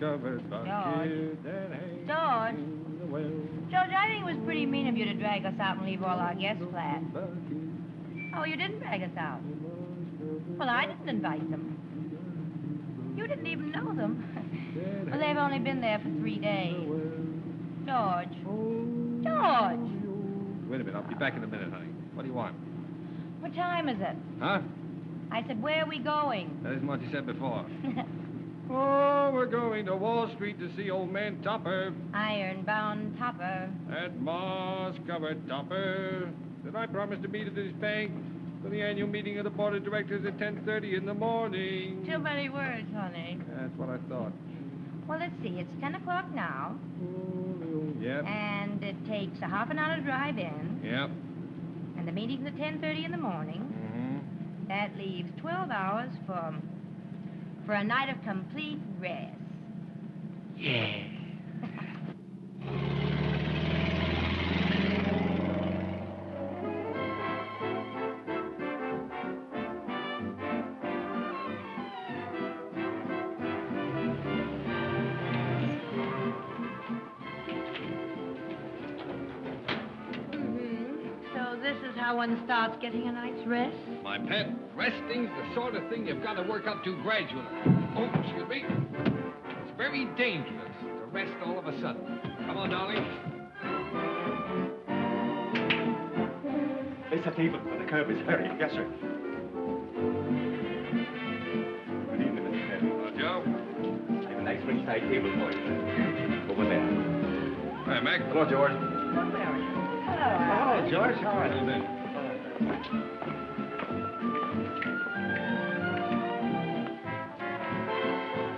covered bucket that hangs George. in the well. George, I think it was pretty mean of you to drag us out and leave all our guests flat. Oh, you didn't drag us out. Well, I didn't invite them. You didn't even know them. Well, they've only been there for 3 days. George. George! Wait a minute. I'll be back in a minute, honey. What do you want? What time is it? Huh? I said, where are we going? That isn't what you said before. Oh, we're going to Wall Street to see old man Topper. Iron-bound Topper. That moss-covered Topper. Did I promise to meet at this bank for the annual meeting of the board of directors at 10:30 in the morning? Too many words, honey. That's what I thought. Well, let's see. It's 10 o'clock now. Yep. And it takes a half an hour to drive in. Yep. And the meeting's at 10:30 in the morning. Mm-hmm. That leaves 12 hours for a night of complete rest. Yeah. How one starts getting a night's rest? My pet, resting's the sort of thing you've got to work up to gradually. Oh, excuse me. It's very dangerous to rest all of a sudden. Come on, darling. Place a table for the curb is very. Yes, sir. Good evening, Mr. Perry. Hello, Joe. I have a nice ringside table for you. Over there. Hi, Mac. Hello, George. Hello, George. How are you?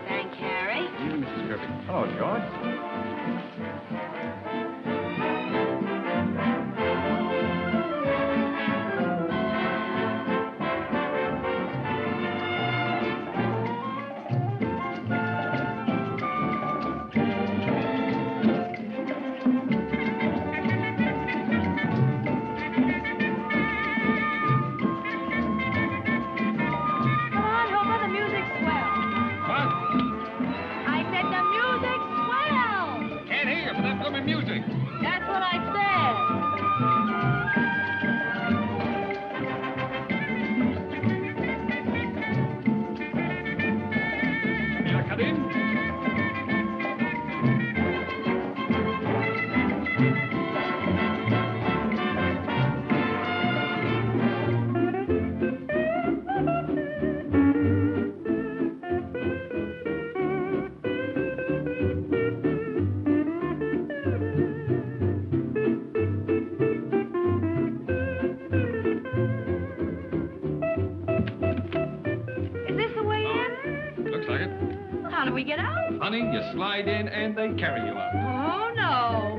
Thank Cary. Evening, Mrs. Kirby. Hello, George. Music. That's what I said. May I come in? Honey, you slide in and they carry you out. Oh, no.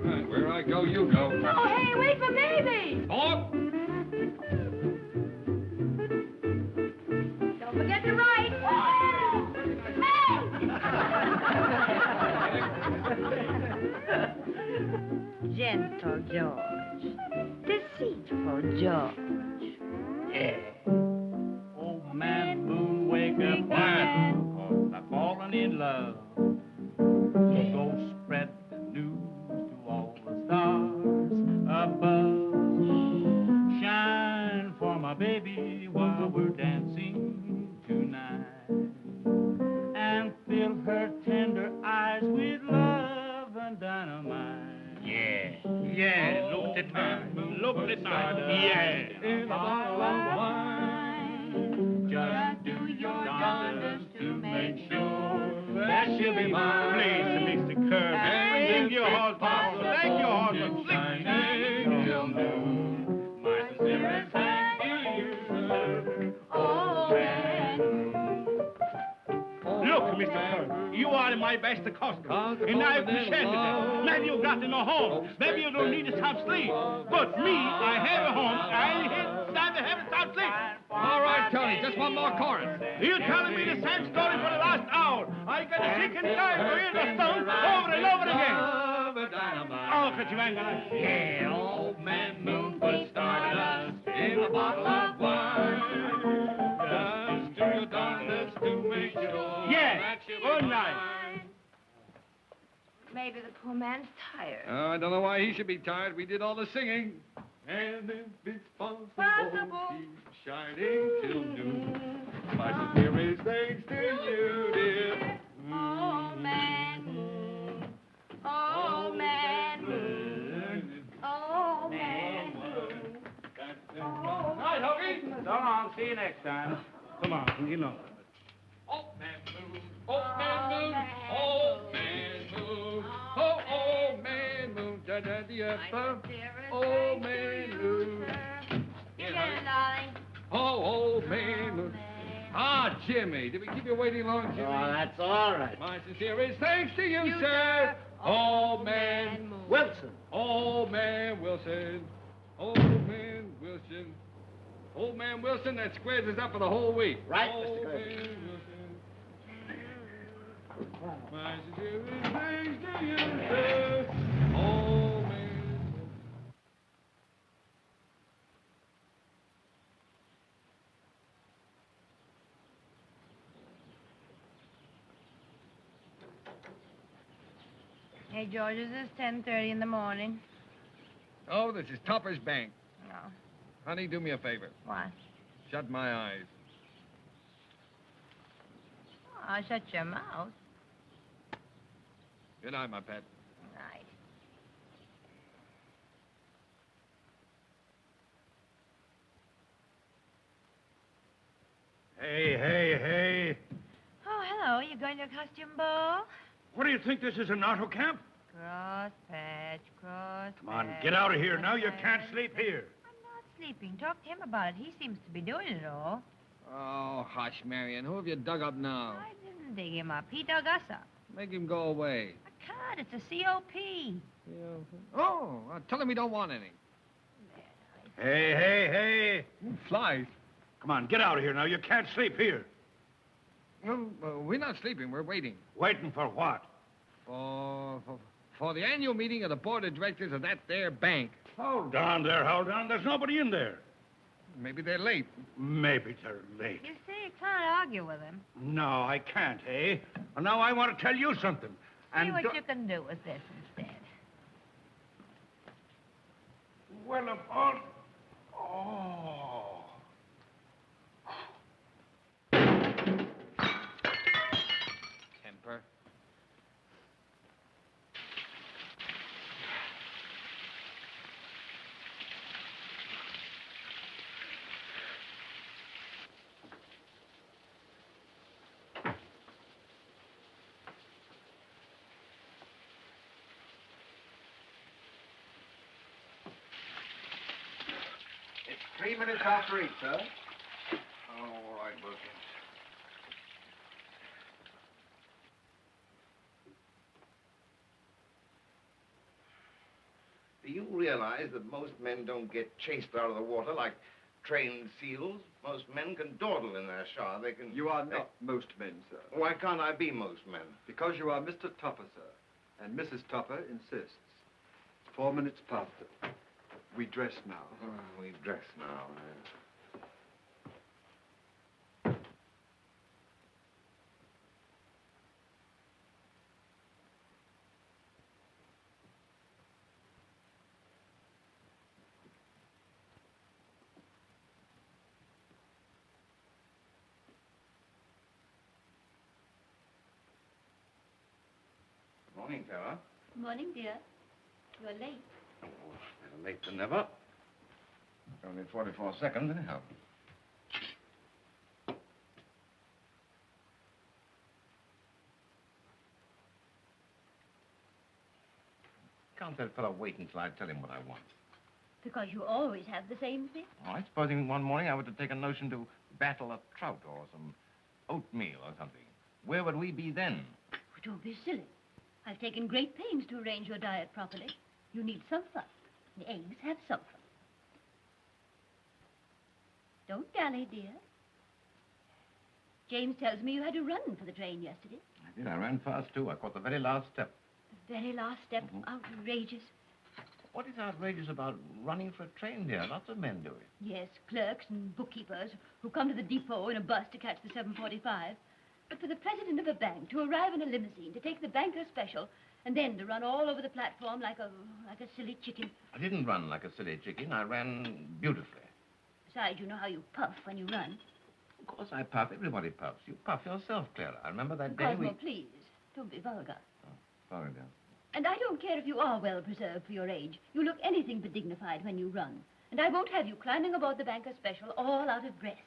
Right, where I go, you go. Oh, hey, wait for baby. Oh! Don't forget to write. Hey! Gentle George. Deceitful George. Yeah. Old man Moon, wake up. I've fallen in love. Go spread the news to all the stars above. Shine for my baby while we're dancing tonight. And fill her tender eyes with love and dynamite. Yeah, look at time, look at time. Yeah, in a bottle of wine. Just do your darndest to make sure that she'll be mine. Please, Mr. Kirby, and give your horse power. Thank your horse for flicking. My sincerest thanks to you, sir. Oh, man. Look, Mr. Kirby, you are my best customer, and I appreciate it. Maybe you got no home. Maybe you don't need to stop sleep. But me, I have a home. I have to stop sleep. All right, Tony, just one more chorus. You're telling me the same story for the last hour. I got sick and tired of hearing the song over and over again. Oh, could you ain't gonna... Yeah, old man Moon put stardust in a bottle of wine. Just do your darndest to make sure. Yeah, good night. Maybe the poor man's tired. Oh, I don't know why he should be tired. We did all the singing. And if it's possible, keep shining till noon. My sincerest thanks to you, dear. Oh, man moon. Oh, man moon. Oh, man moon. Night, Huggy. So long. See you next time. Come on, you know. Oh, man moon. Oh, man moon. Oh, man moon. Oh, oh, man moon. Da da da da. Oh, man moon. You get it, darling. Oh, oh, man moon. Ah, Jimmy, did we keep you waiting long, Jimmy? Oh, that's all right. My sincerest thanks to you, sir. Oh, man Wilson. Oh, man Wilson. Oh, man Wilson. Old man Wilson, that squares us up for the whole week. Right, oh, Mr. Cary. Man Wilson. My sincerest thanks to you, sir. Oh, man. Hey, George, is this 10:30 in the morning? Oh, this is Topper's Bank. No. Honey, do me a favor. What? Shut my eyes. Oh, shut your mouth. Good night, my pet. Night. Hey. Oh, hello. You going to a costume ball? What do you think this is, an auto camp? Cross patch, cross Come on, patch, get out of here. cross Now you can't patch. sleep here. I'm not sleeping. Talk to him about it. He seems to be doing it all. Oh, hush, Marion. Who have you dug up now? I didn't dig him up. He dug us up. Make him go away. I can't. It's a COP. Oh, tell him we don't want any. Hey. Flies? Come on, get out of here now. You can't sleep here. Well, we're not sleeping. We're waiting. Waiting for what? For the annual meeting of the board of directors of that there bank. Hold on there, hold on. There's nobody in there. Maybe they're late. Maybe they're late. You see, you can't argue with him. No, I can't, eh? Well, now I want to tell you something. See what you can do with this instead. Well, of all... Oh. Temper. It's 3 minutes after 8, sir. Oh, all right, Wilkins. Do you realize that most men don't get chased out of the water like trained seals? Most men can dawdle in their shower. They can... You are not most men, sir. Why can't I be most men? Because you are Mr. Topper, sir. And Mrs. Topper insists. 4 minutes past it. We dress now. Oh, we dress now. Morning, Clara. Morning, dear. You're late. Oh, better late than never. Only 44 seconds, anyhow. Can't that fellow wait until I tell him what I want? Because you always have the same thing. All right, supposing one morning I were to take a notion to battle a trout or some oatmeal or something. Where would we be then? Oh, don't be silly. I've taken great pains to arrange your diet properly. You need sulfur. The eggs have sulfur. Don't dally, dear. James tells me you had to run for the train yesterday. I did. I ran fast, too. I caught the very last step. The very last step. Outrageous. What is outrageous about running for a train, dear? Lots of men do it. Yes, clerks and bookkeepers who come to the depot in a bus to catch the 7:45. But for the president of a bank to arrive in a limousine to take the banker's special And then to run all over the platform like a silly chicken. I didn't run like a silly chicken. I ran beautifully. Besides, you know how you puff when you run. Of course I puff. Everybody puffs. You puff yourself, Clara. I remember that day Cosmo, please, don't be vulgar. Oh, sorry, dear. And I don't care if you are well preserved for your age. You look anything but dignified when you run. And I won't have you climbing aboard the banker's special all out of breath.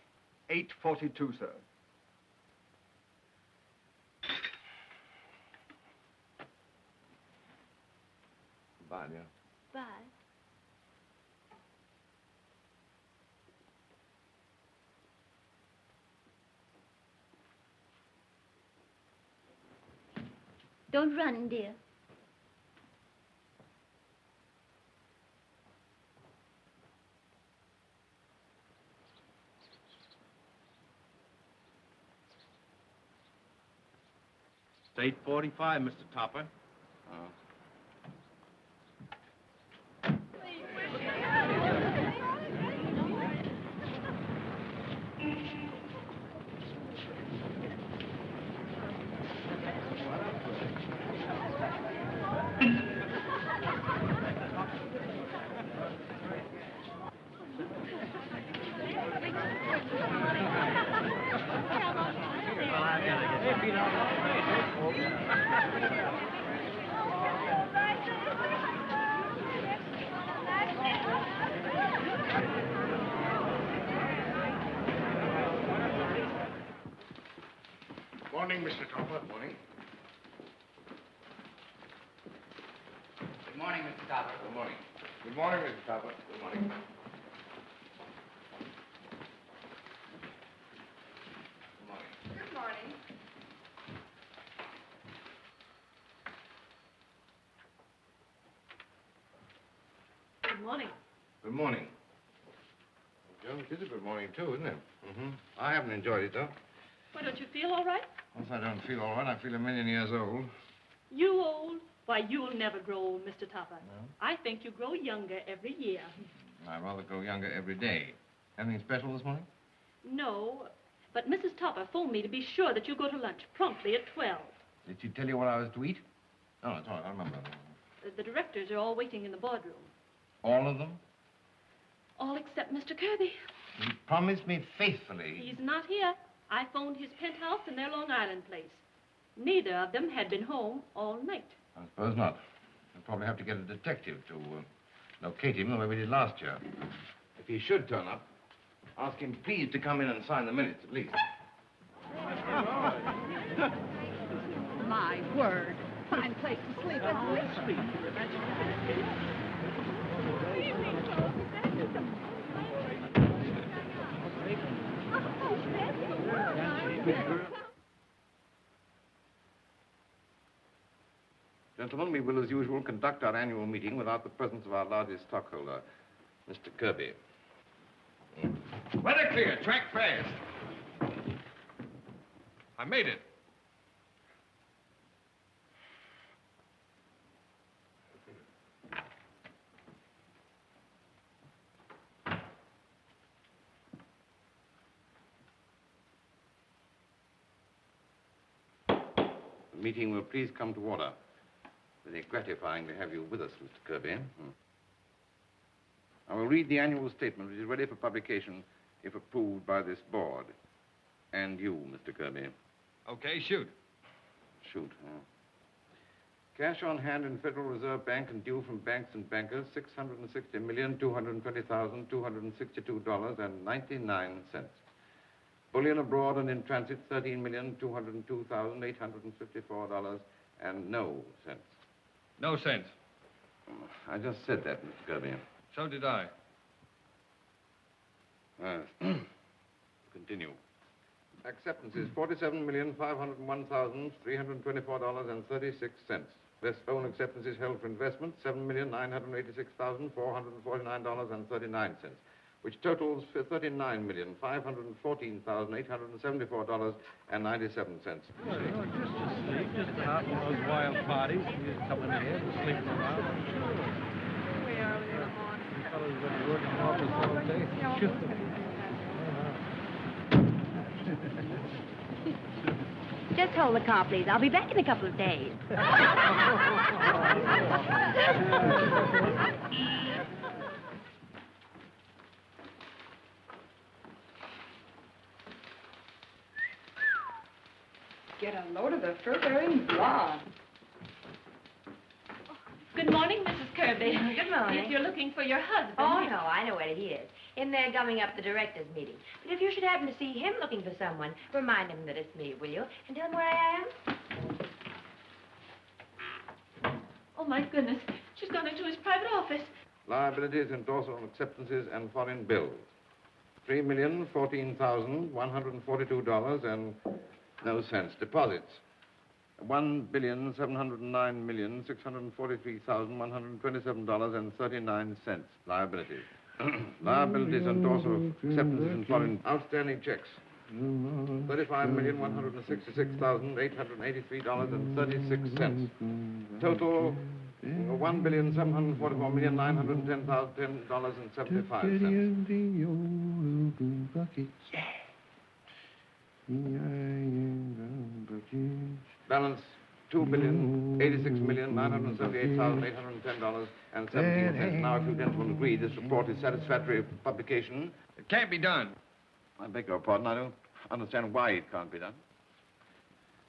8:42, sir. Bye, dear. Bye. Don't run, dear. It's 8:45, Mr. Topper. Oh. Morning, Mr. Topper. Morning. Good morning, Mr. Topper. Good morning. Good morning, Mr. Topper. Good morning. Good morning. Good morning. Good morning. Good morning. Joe, it is a good morning, too, isn't it? Mm-hmm. I haven't enjoyed it, though. Why, don't you feel all right? Once I don't feel all right, I feel a million years old. You old? Why, you'll never grow old, Mr. Topper. No? I think you grow younger every year. I'd rather grow younger every day. Anything special this morning? No, but Mrs. Topper phoned me to be sure that you go to lunch promptly at 12. Did she tell you what I was to eat? Oh, it's all right. I remember. The directors are all waiting in the boardroom. All of them? All except Mr. Kirby. He promised me faithfully. He's not here. I phoned his penthouse in their Long Island place. Neither of them had been home all night. I suppose not. We'll probably have to get a detective to locate him the way we did last year. If he should turn up, ask him please to come in and sign the minutes at least. My word. Fine place to sleep, isn't it? Gentlemen, we will, as usual, conduct our annual meeting without the presence of our largest stockholder, Mr. Kirby. Weather clear. Track fast. I made it. The meeting will please come to order. Very gratifying to have you with us, Mr. Kirby. I will read the annual statement, which is ready for publication if approved by this board. And you, Mr. Kirby. Okay, shoot. Shoot, huh? Cash on hand in Federal Reserve Bank and due from banks and bankers, $660,220,262.99. Bullion abroad and in transit, $13,202,854 and no cents. No sense. I just said that, Mr. Kirby. So did I. Continue. Acceptance is $47,501,324.36. Best phone acceptance is held for investment, $7,986,449.39, which totals for $39,514,874.97. Well, you know, just asleep, just out in those wild parties. Just coming here and sleeping around. We early in the morning. You fellas have been working in the office all day. Sure. Just hold the car, please. I'll be back in a couple of days. Get a load of the fur-bearing blonde. Good morning, Mrs. Kirby. Good morning. If you're looking for your husband... Oh, no, I know where he is. In there gumming up the directors' meeting. But if you should happen to see him looking for someone, remind him that it's me, will you? And tell him where I am. Oh, my goodness. She's gone into his private office. Liabilities, endorsal, acceptances, and foreign bills. $3,014,142 and no cents. Deposits. $1,709,643,127.39. Liabilities. Liabilities, endorsal, acceptances, and foreign outstanding checks. $35,166,883.36. Total, $1,744,910,10.75. Balance $2,086,978,810.17. Now, if you gentlemen agree, this report is satisfactory for publication. It can't be done. I beg your pardon. I don't understand why it can't be done.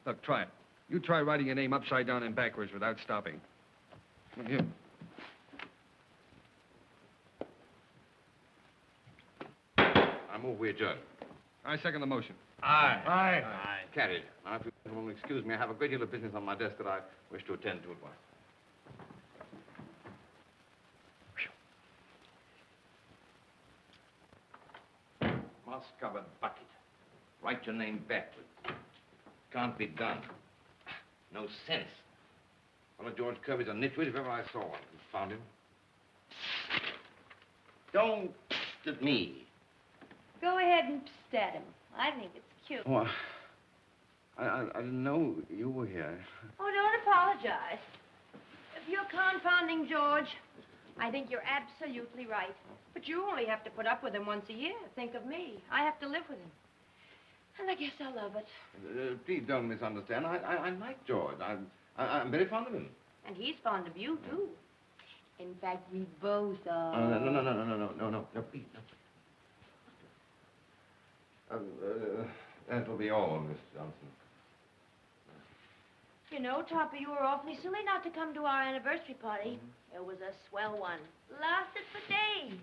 Look, try it. You try writing your name upside down and backwards without stopping. Here. I move we adjourn. I second the motion. Aye. Carried. Now, if you will excuse me, I have a great deal of business on my desk that I wish to attend to at once. Moss-covered bucket. Write your name backwards. Can't be done. No sense. Well, George Kirby's a nitwit if ever I saw one. Found him. Don't at me. Go ahead and stat him. I think it's cute. Oh, I didn't know you were here. Oh, don't apologize. If you're confounding George, I think you're absolutely right. But you only have to put up with him once a year. Think of me. I have to live with him. And I guess I love it. Please don't misunderstand. I like George. I'm very fond of him. And he's fond of you, too. In fact, we both are. No, please, no. That'll be all, Miss Johnson. You know, Topper, you were awfully silly not to come to our anniversary party. It was a swell one. Lasted for days.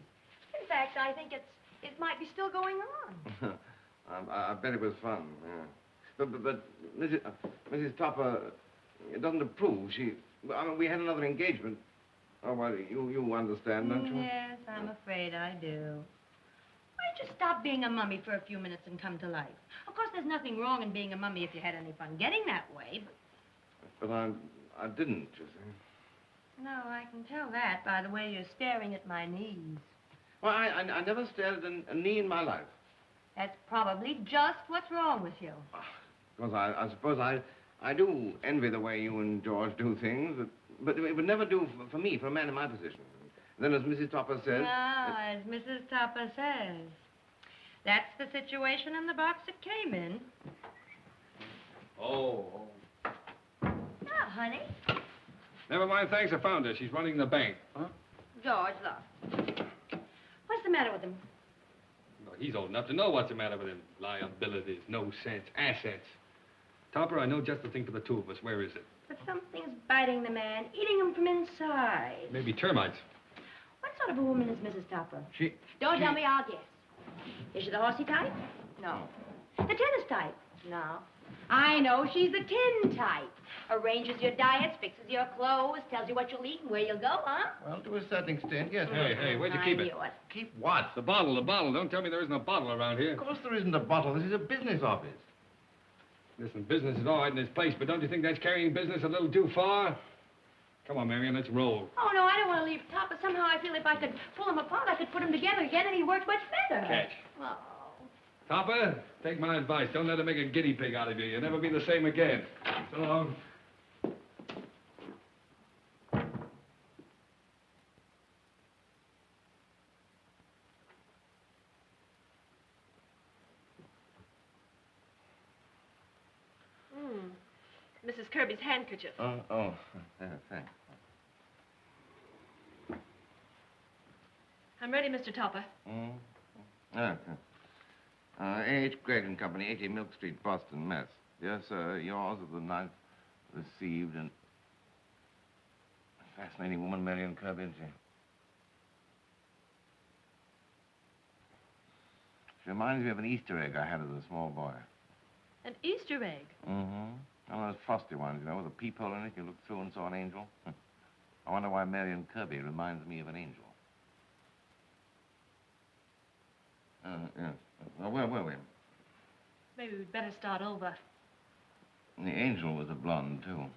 In fact, I think it might be still going on. I bet it was fun, yeah. But Mrs. Topper doesn't approve. We had another engagement. Oh, well, you understand, don't you? Yes, I'm afraid I do. Why don't you stop being a mummy for a few minutes and come to life? Of course, there's nothing wrong in being a mummy if you had any fun getting that way, But I didn't, you see. No, I can tell that by the way you're staring at my knees. Well, I never stared at a knee in my life. That's probably just what's wrong with you. Because I suppose I do envy the way you and George do things, but it would never do for me, for a man in my position. Then, as Mrs. Topper says... No, as Mrs. Topper says. That's the situation in the box it came in. Oh. Oh, honey. Never mind, thanks. I found her. She's running the bank. Huh? George, look. What's the matter with him? Well, he's old enough to know what's the matter with him. Liabilities, no sense, assets. Topper, I know just the thing for the two of us. Where is it? But something's biting the man, eating him from inside. Maybe termites. What sort of a woman is Mrs. Topper? Don't tell me, I'll guess. Is she the horsey type? No. The tennis type? No. I know, she's the tin type. Arranges your diets, fixes your clothes, tells you what you'll eat and where you'll go, huh? Well, to a certain extent, yes. Hey, where'd you keep it? Keep what? The bottle. Don't tell me there isn't a bottle around here. Of course there isn't a bottle. This is a business office. Listen, business is all right in this place, but don't you think that's carrying business a little too far? Come on, Marion, let's roll. Oh, no, I don't want to leave Topper. Somehow I feel if I could pull them apart, I could put them together again and he'd work much better. Catch. Oh. Topper, take my advice. Don't let her make a guinea pig out of you. You'll never be the same again. So long. Mrs. Kirby's handkerchief. Thanks. I'm ready, Mr. Topper. A.H. Gregg and Company, 80 Milk Street, Boston, Mass. Yes, sir. Yours of the 9th received and... Fascinating woman, Marion Kirby, isn't she? She reminds me of an Easter egg I had as a small boy. An Easter egg? Mm-hmm. One of those frosty ones, you know, with a peephole in it. You look through and saw an angel. I wonder why Marion Kirby reminds me of an angel. Yes. Well, where were we? Maybe we'd better start over. The angel was a blonde, too.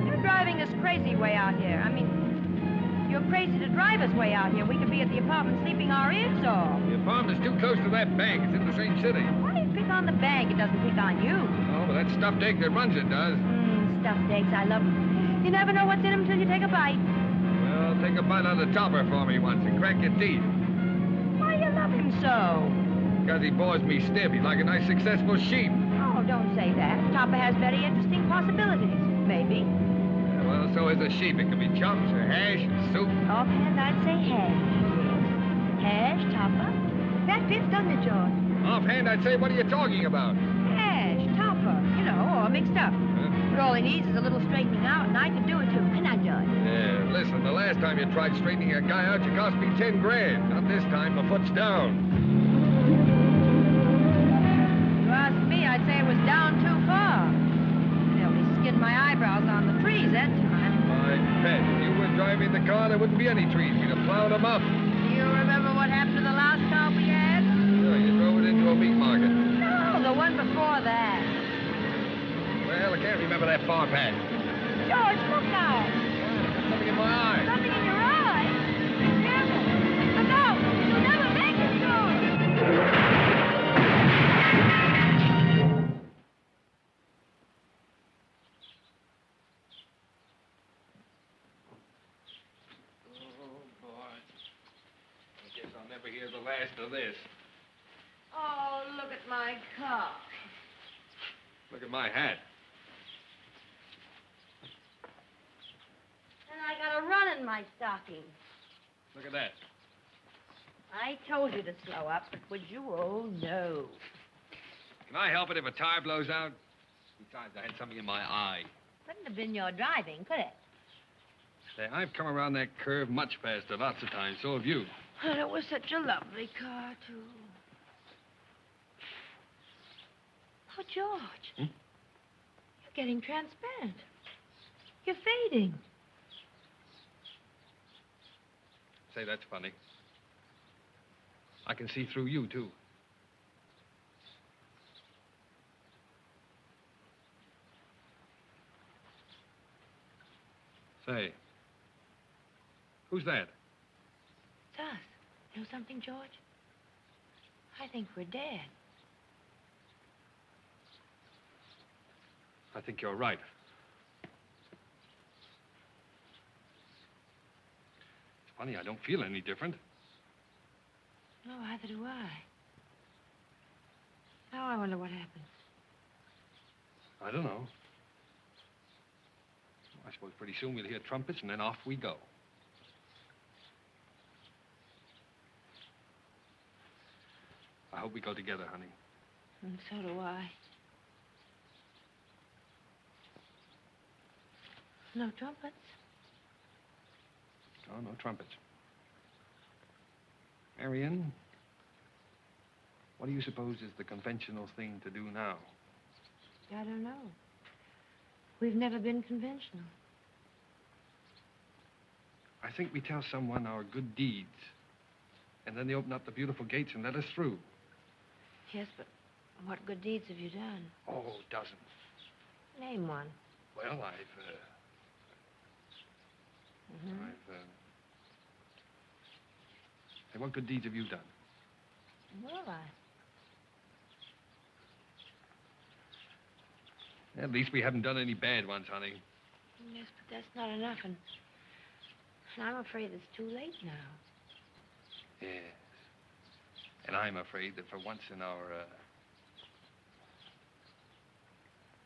You're driving us crazy way out here. I mean, you're crazy to drive us way out here. We could be at the apartment sleeping our ears off. The apartment's too close to that bank. It's in the same city. Why do you pick on the bank? It doesn't pick on you. Oh, but that stuffed egg that runs it does. Stuffed eggs, I love them. You never know what's in them till you take a bite. Well, take a bite on the topper for me once and crack your teeth. Why you love him so? Because he bores me stiff. He's like a nice, successful sheep. Oh, don't say that. Topper has very interesting possibilities. Maybe. Yeah, well, so is a sheep. It can be chumps or hash or soup. Offhand, I'd say hash. Hash, Topper? That fits, doesn't it, George? Offhand, I'd say, what are you talking about? Hash, Topper, you know, all mixed up. But all he needs is a little straightening out, and I could do it, too. Can I, George? Yeah, listen, the last time you tried straightening a guy out, you cost me 10 grand. Not this time, my foot's down. If you ask me, I'd say it was down too far. They only skinned my eyebrows on the trees that time. My pet, if you were driving the car, there wouldn't be any trees. We'd have plowed them up. You remember what happened to the last car we had? Sure, you drove it into a meat market. No, the one before that. Well, I can't remember that far back. George, look out. There's something in my eye. Something in your eye. Be careful. Look out. You'll never make it, George. Oh, boy. I guess I'll never hear the last of this. Oh, look at my car. Look at my hat. And I got a run in my stocking. Look at that. I told you to slow up, but would you? Oh, no. Can I help it if a tire blows out? Besides, I had something in my eye. Couldn't have been your driving, could it? Say, I've come around that curve much faster lots of times. So have you. And it was such a lovely car, too. Oh, George. You're getting transparent. You're fading. Say, that's funny. I can see through you, too. Say, who's that? It's us. You know something, George? I think we're dead. I think you're right. It's funny, I don't feel any different. No, either do I. Now I wonder what happened. I don't know. I suppose pretty soon we'll hear trumpets, and then off we go. I hope we go together, honey. And so do I. No trumpets? Oh, no trumpets. Marion, what do you suppose is the conventional thing to do now? I don't know. We've never been conventional. I think we tell someone our good deeds, and then they open up the beautiful gates and let us through. Yes, but what good deeds have you done? Oh, dozens. Name one. Well, Hey, what good deeds have you done? What have At least we haven't done any bad ones, honey. Yes, but that's not enough, and I'm afraid it's too late now. Yes. And I'm afraid that for once in our,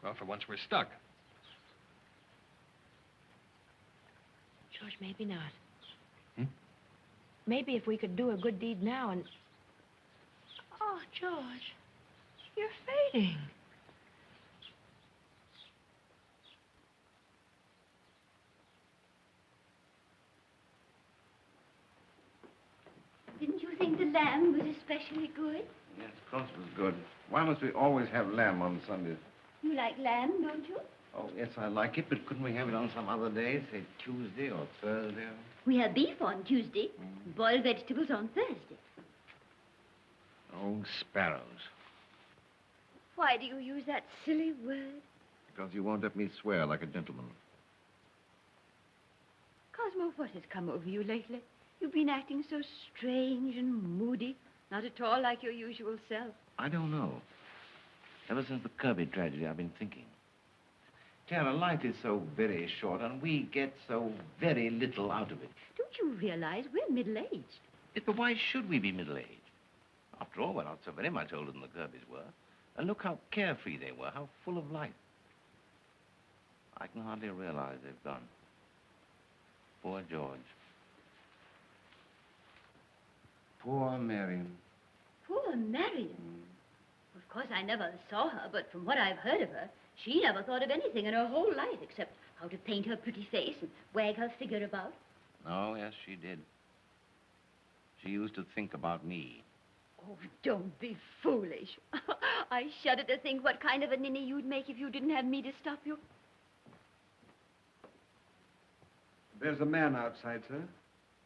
well, for once we're stuck. George, maybe not. Hmm? Maybe if we could do a good deed now and... Oh, George, you're fading. Didn't you think the lamb was especially good? Yes, of course it was good. Why must we always have lamb on Sundays? You like lamb, don't you? Oh, yes, I like it, but couldn't we have it on some other day, say Tuesday or Thursday? We have beef on Tuesday, boiled vegetables on Thursday. Oh, sparrows. Why do you use that silly word? Because you won't let me swear like a gentleman. Cosmo, what has come over you lately? You've been acting so strange and moody. Not at all like your usual self. I don't know. Ever since the Kirby tragedy, I've been thinking. Tara, life is so very short, and we get so very little out of it. Don't you realize we're middle-aged? Yes, but why should we be middle-aged? After all, we're not so very much older than the Kirbys were. And look how carefree they were, how full of life. I can hardly realize they've gone. Poor George. Poor Marion. Poor Marion. Of course, I never saw her, but from what I've heard of her, she never thought of anything in her whole life except how to paint her pretty face and wag her figure about. Oh, yes, she did. She used to think about me. Oh, don't be foolish. I shudder to think what kind of a ninny you'd make if you didn't have me to stop you. There's a man outside, sir.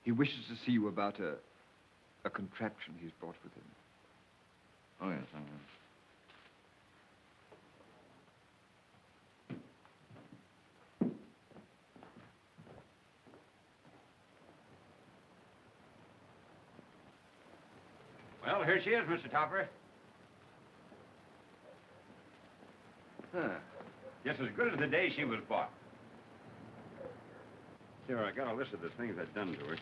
He wishes to see you about a contraption he's brought with him. Oh, yes, I know. Well, here she is, Mr. Topper. Huh. Just as good as the day she was bought. Here, I got a list of the things I've done to her.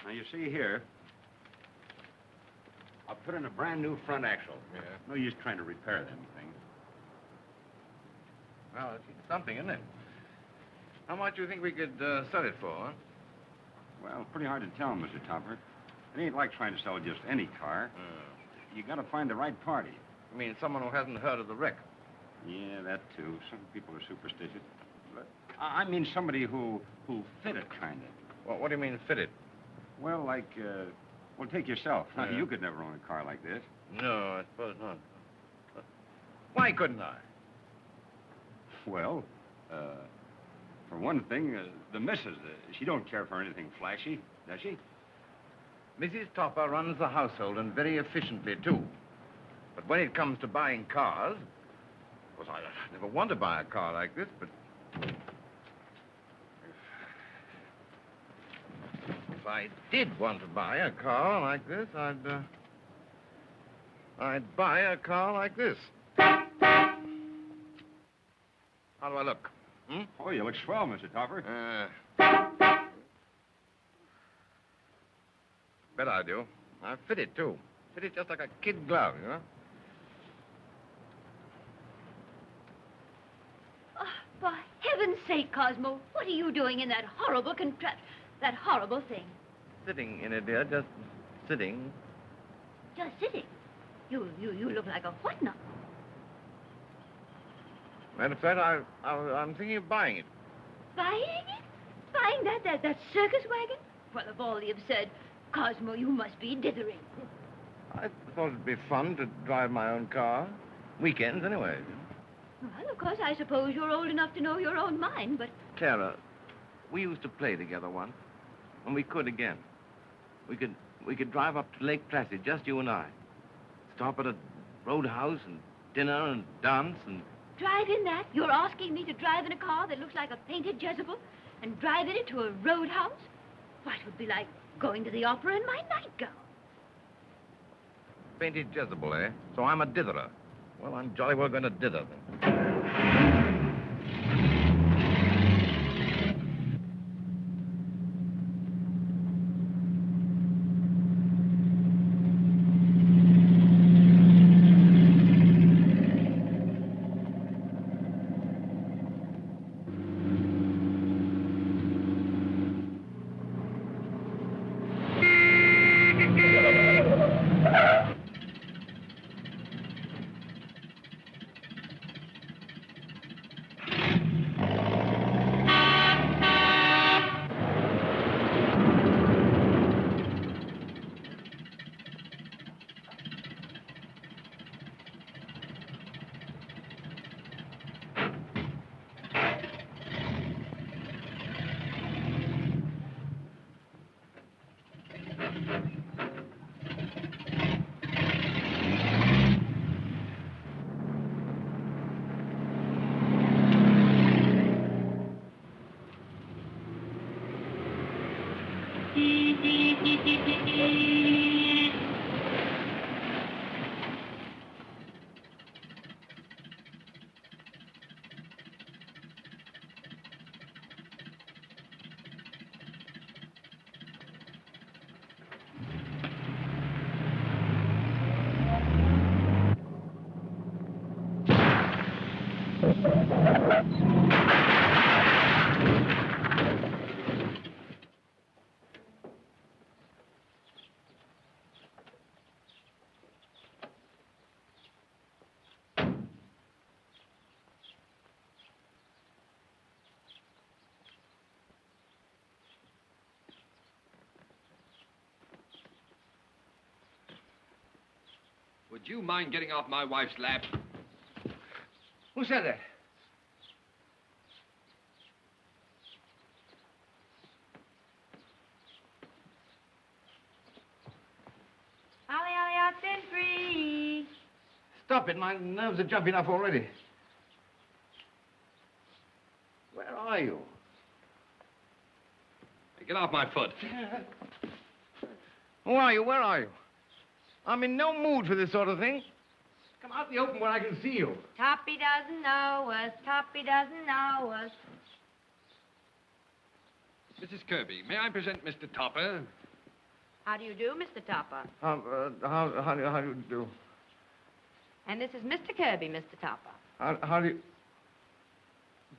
Now, you see here, I'll put in a brand new front axle. Yeah. No use trying to repair them things. Well, it's something, isn't it? How much do you think we could sell it for, huh? Well, pretty hard to tell, Mr. Topper. It ain't like trying to sell just any car. You gotta find the right party. I mean, someone who hasn't heard of the wreck. Yeah, that too. Some people are superstitious. But I mean somebody who fit it, kind of. Well, what do you mean, fit it? Well, like, well, take yourself. Yeah. You could never own a car like this. No, I suppose not. Why couldn't I? Well, for one thing, the missus, she don't care for anything flashy, does she? Mrs. Topper runs the household, and very efficiently, too. But when it comes to buying cars, of course, I never want to buy a car like this, but... If I did want to buy a car like this, I'd buy a car like this. How do I look? Hmm? Oh, you look swell, Mr. Topper. Bet I do. I fit it, too. Fit it just like a kid glove, you know? Oh, for heaven's sake, Cosmo, what are you doing in that horrible that horrible thing? Sitting in it, dear, just sitting. Just sitting. You look like a what now? Matter of fact, I'm thinking of buying it. Buying it? Buying that circus wagon? Well, of all the absurd... Cosmo, you must be dithering. I thought it'd be fun to drive my own car. Weekends, anyway. Well, of course, I suppose you're old enough to know your own mind, but... Clara, we used to play together once. And we could again. We could drive up to Lake Placid, just you and I. Stop at a roadhouse and dinner and dance and... Drive in that? You're asking me to drive in a car that looks like a painted Jezebel and drive in it to a roadhouse? Why, it would be like going to the opera in my nightgown. Painted Jezebel, eh? So I'm a ditherer. Well, I'm jolly well going to dither then. Would you mind getting off my wife's lap? Who said that? Ollie, Ollie, out there free. Stop it. My nerves are jumping up already. Where are you? Hey, get off my foot. Who are you? Where are you? I'm in no mood for this sort of thing. Come out in the open where I can see you. Toppy doesn't know us. Toppy doesn't know us. Mrs. Kirby, may I present Mr. Topper? How do you do, Mr. Topper? How do you do? And this is Mr. Kirby, Mr. Topper. How do you...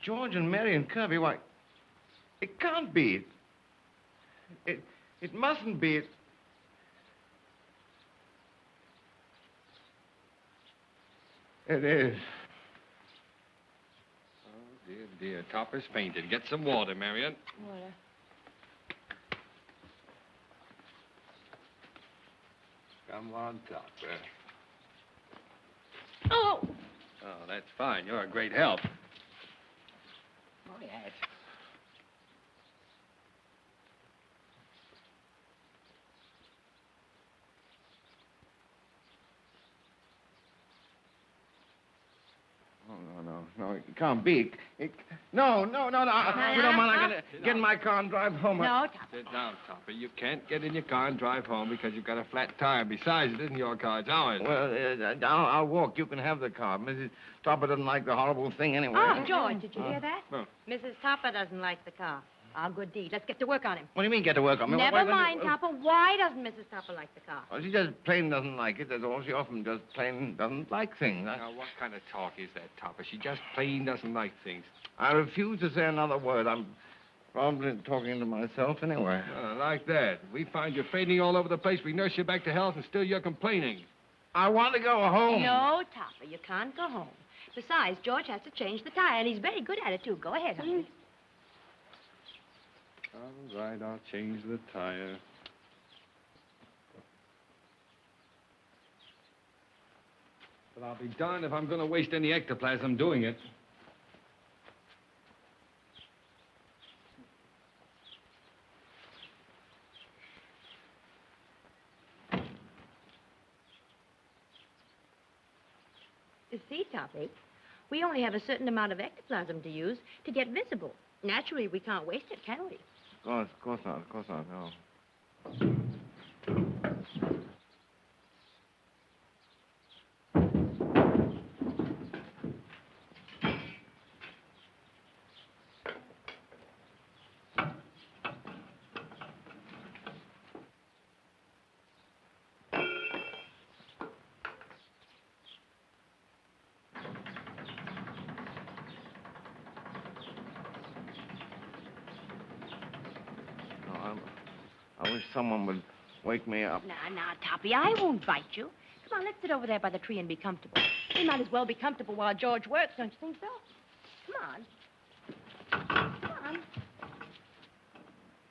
George and Mary and Kirby, why... It can't be. It mustn't be. It is. Oh, dear, dear. Topper's fainted. Get some water, Marion. Water. Come on, Topper. Oh! Oh, that's fine. You're a great help. Oh, yes. No, it can't be. No. You don't mind. I'm going to get in my car and drive home. No, Topper. Sit down, Topper. You can't get in your car and drive home because you've got a flat tire. Besides, it isn't your car, it's ours. Well, I'll walk. You can have the car. Mrs. Topper doesn't like the horrible thing anyway. Oh, George, did you hear that? Oh. Mrs. Topper doesn't like the car. Our good deed. Let's get to work on him. What do you mean, get to work on me? Never mind, Topper. Why doesn't Mrs. Topper like the car? Well, she just plain doesn't like it. That's all. She often just plain doesn't like things. Now, what kind of talk is that, Topper? She just plain doesn't like things. I refuse to say another word. I'm probably talking to myself anyway. Like that. We find you fainting all over the place. We nurse you back to health, and still you're complaining. I want to go home. No, Topper, you can't go home. Besides, George has to change the tire, and he's very good at it, too. Go ahead, honey. All right, I'll change the tire. But I'll be darned if I'm going to waste any ectoplasm doing it. You see, Toppy, we only have a certain amount of ectoplasm to use to get visible. Naturally, we can't waste it, can we? Of course not, no. I wish someone would wake me up. Now, Toppy, I won't bite you. Come on, let's sit over there by the tree and be comfortable. We might as well be comfortable while George works, don't you think so? Come on. Come on.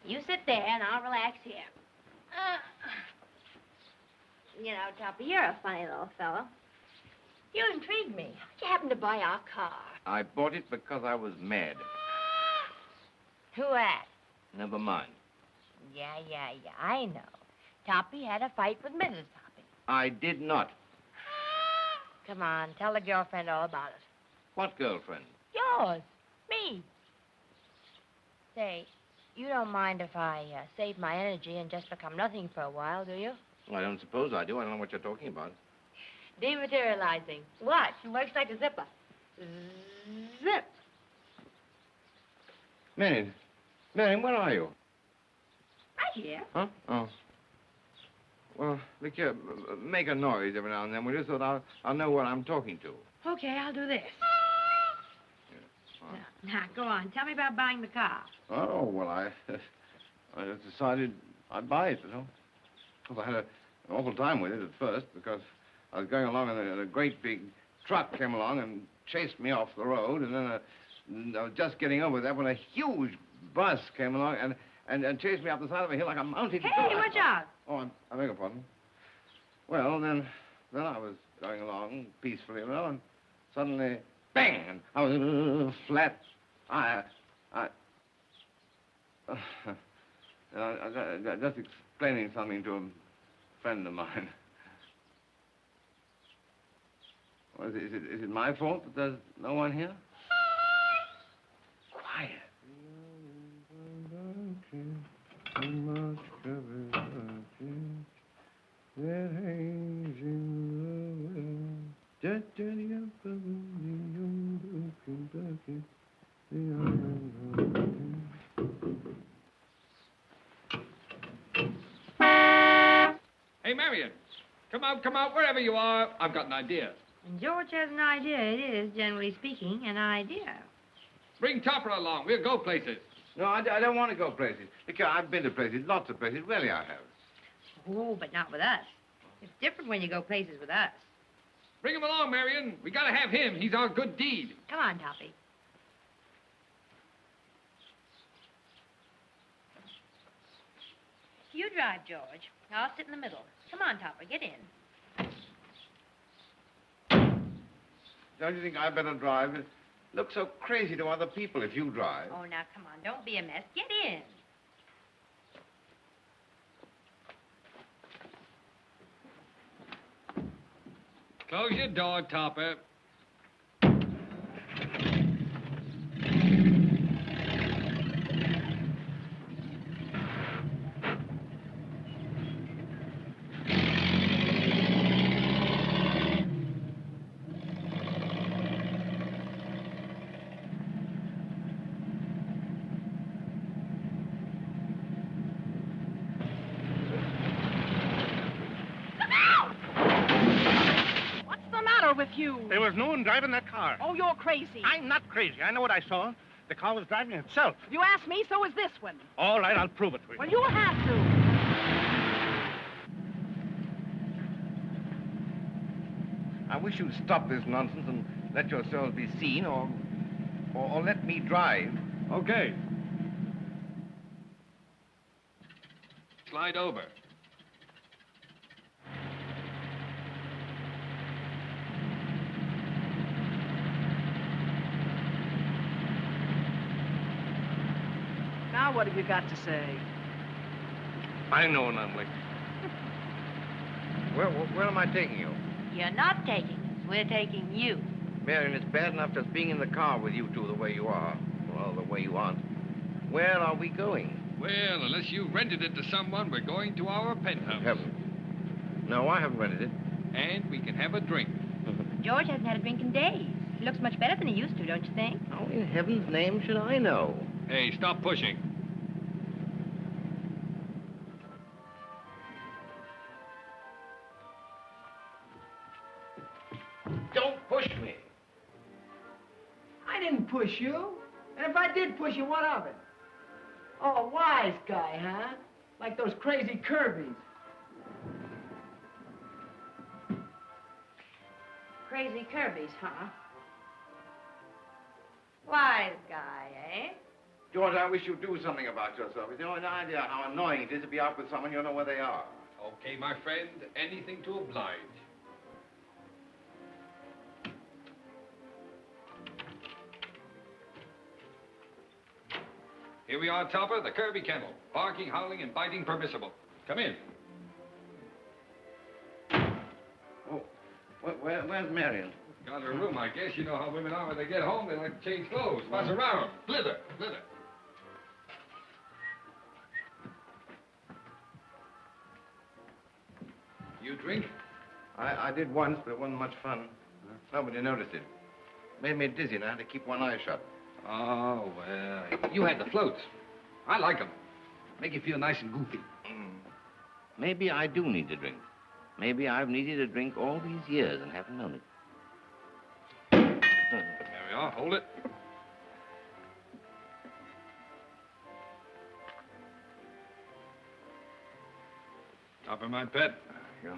You sit there, and I'll relax here. You know, Toppy, you're a funny little fellow. You intrigued me. How'd you happen to buy our car? I bought it because I was mad. Who at? Never mind. Yeah, I know. Toppy had a fight with Mrs. Toppy. I did not. Come on, tell the girlfriend all about it. What girlfriend? Yours. Me. Say, you don't mind if I save my energy and just become nothing for a while, do you? Well, I don't suppose I do. I don't know what you're talking about. Dematerializing. Watch. It works like a zipper. Zip. Marion, where are you? Right here. Huh? Oh. Well, look here, make a noise every now and then, will you, so that I'll know what I'm talking to. Okay, I'll do this. Yeah, fine. Now, go on. Tell me about buying the car. Oh, well, I just decided I'd buy it, you know. Because I had an awful time with it at first, because I was going along and a great big truck came along and chased me off the road, and then I was just getting over that when a huge bus came along and chased me up the side of a hill like a mounted Hey, goat. watch out. Oh, I beg your pardon. Well, then I was going along peacefully, you know, and suddenly, bang, and I was flat. I just explaining something to a friend of mine. Well, is it my fault that there's no one here? Quiet. Hey, Marion, come out, wherever you are. I've got an idea. And George has an idea. It is, generally speaking, an idea. Bring Topper along. We'll go places. No, I don't want to go places. Look here, I've been to places, lots of places. Really, I have. Oh, but not with us. It's different when you go places with us. Bring him along, Marion. We gotta have him. He's our good deed. Come on, Toppy. You drive, George. I'll sit in the middle. Come on, Topper, get in. Don't you think I'd better drive? It looks so crazy to other people if you drive. Oh, now, come on. Don't be a mess. Get in. Close your door, Topper. With you. There was no one driving that car. Oh, you're crazy. I'm not crazy. I know what I saw. The car was driving itself. If you ask me, so is this one. All right, I'll prove it to you. Well, you'll have to. I wish you'd stop this nonsense and let yourselves be seen, or let me drive. Okay. Slide over. Now what have you got to say? I know numbly. Where am I taking you? You're not taking us. We're taking you. Marion, it's bad enough just being in the car with you two the way you are. Well, the way you aren't. Where are we going? Well, unless you rented it to someone, we're going to our penthouse. Heaven. No, I haven't rented it. And we can have a drink. George hasn't had a drink in days. He looks much better than he used to, don't you think? How in heaven's name should I know? Hey, stop pushing. Don't push me. I didn't push you. And if I did push you, what of it? Oh, a wise guy, huh? Like those crazy Kirby's. Crazy Kirby's, huh? Wise guy, eh? George, I wish you'd do something about yourself. You know, an idea how annoying it is to be out with someone you don't know where they are. Okay, my friend, anything to oblige. Here we are, Topper, the Kirby kennel. Barking, howling, and biting permissible. Come in. Where's Marion? Got her room, I guess. You know how women are when they get home. They like to change clothes, fuss around, blither. You drink? I did once, but it wasn't much fun. Nobody noticed it. Made me dizzy, and I had to keep one eye shut. Oh, well, you had the floats. I like them. Make you feel nice and goofy. Maybe I do need a drink. Maybe I've needed a drink all these years and haven't known it. There we are. Hold it. Topper, my pet. Yeah.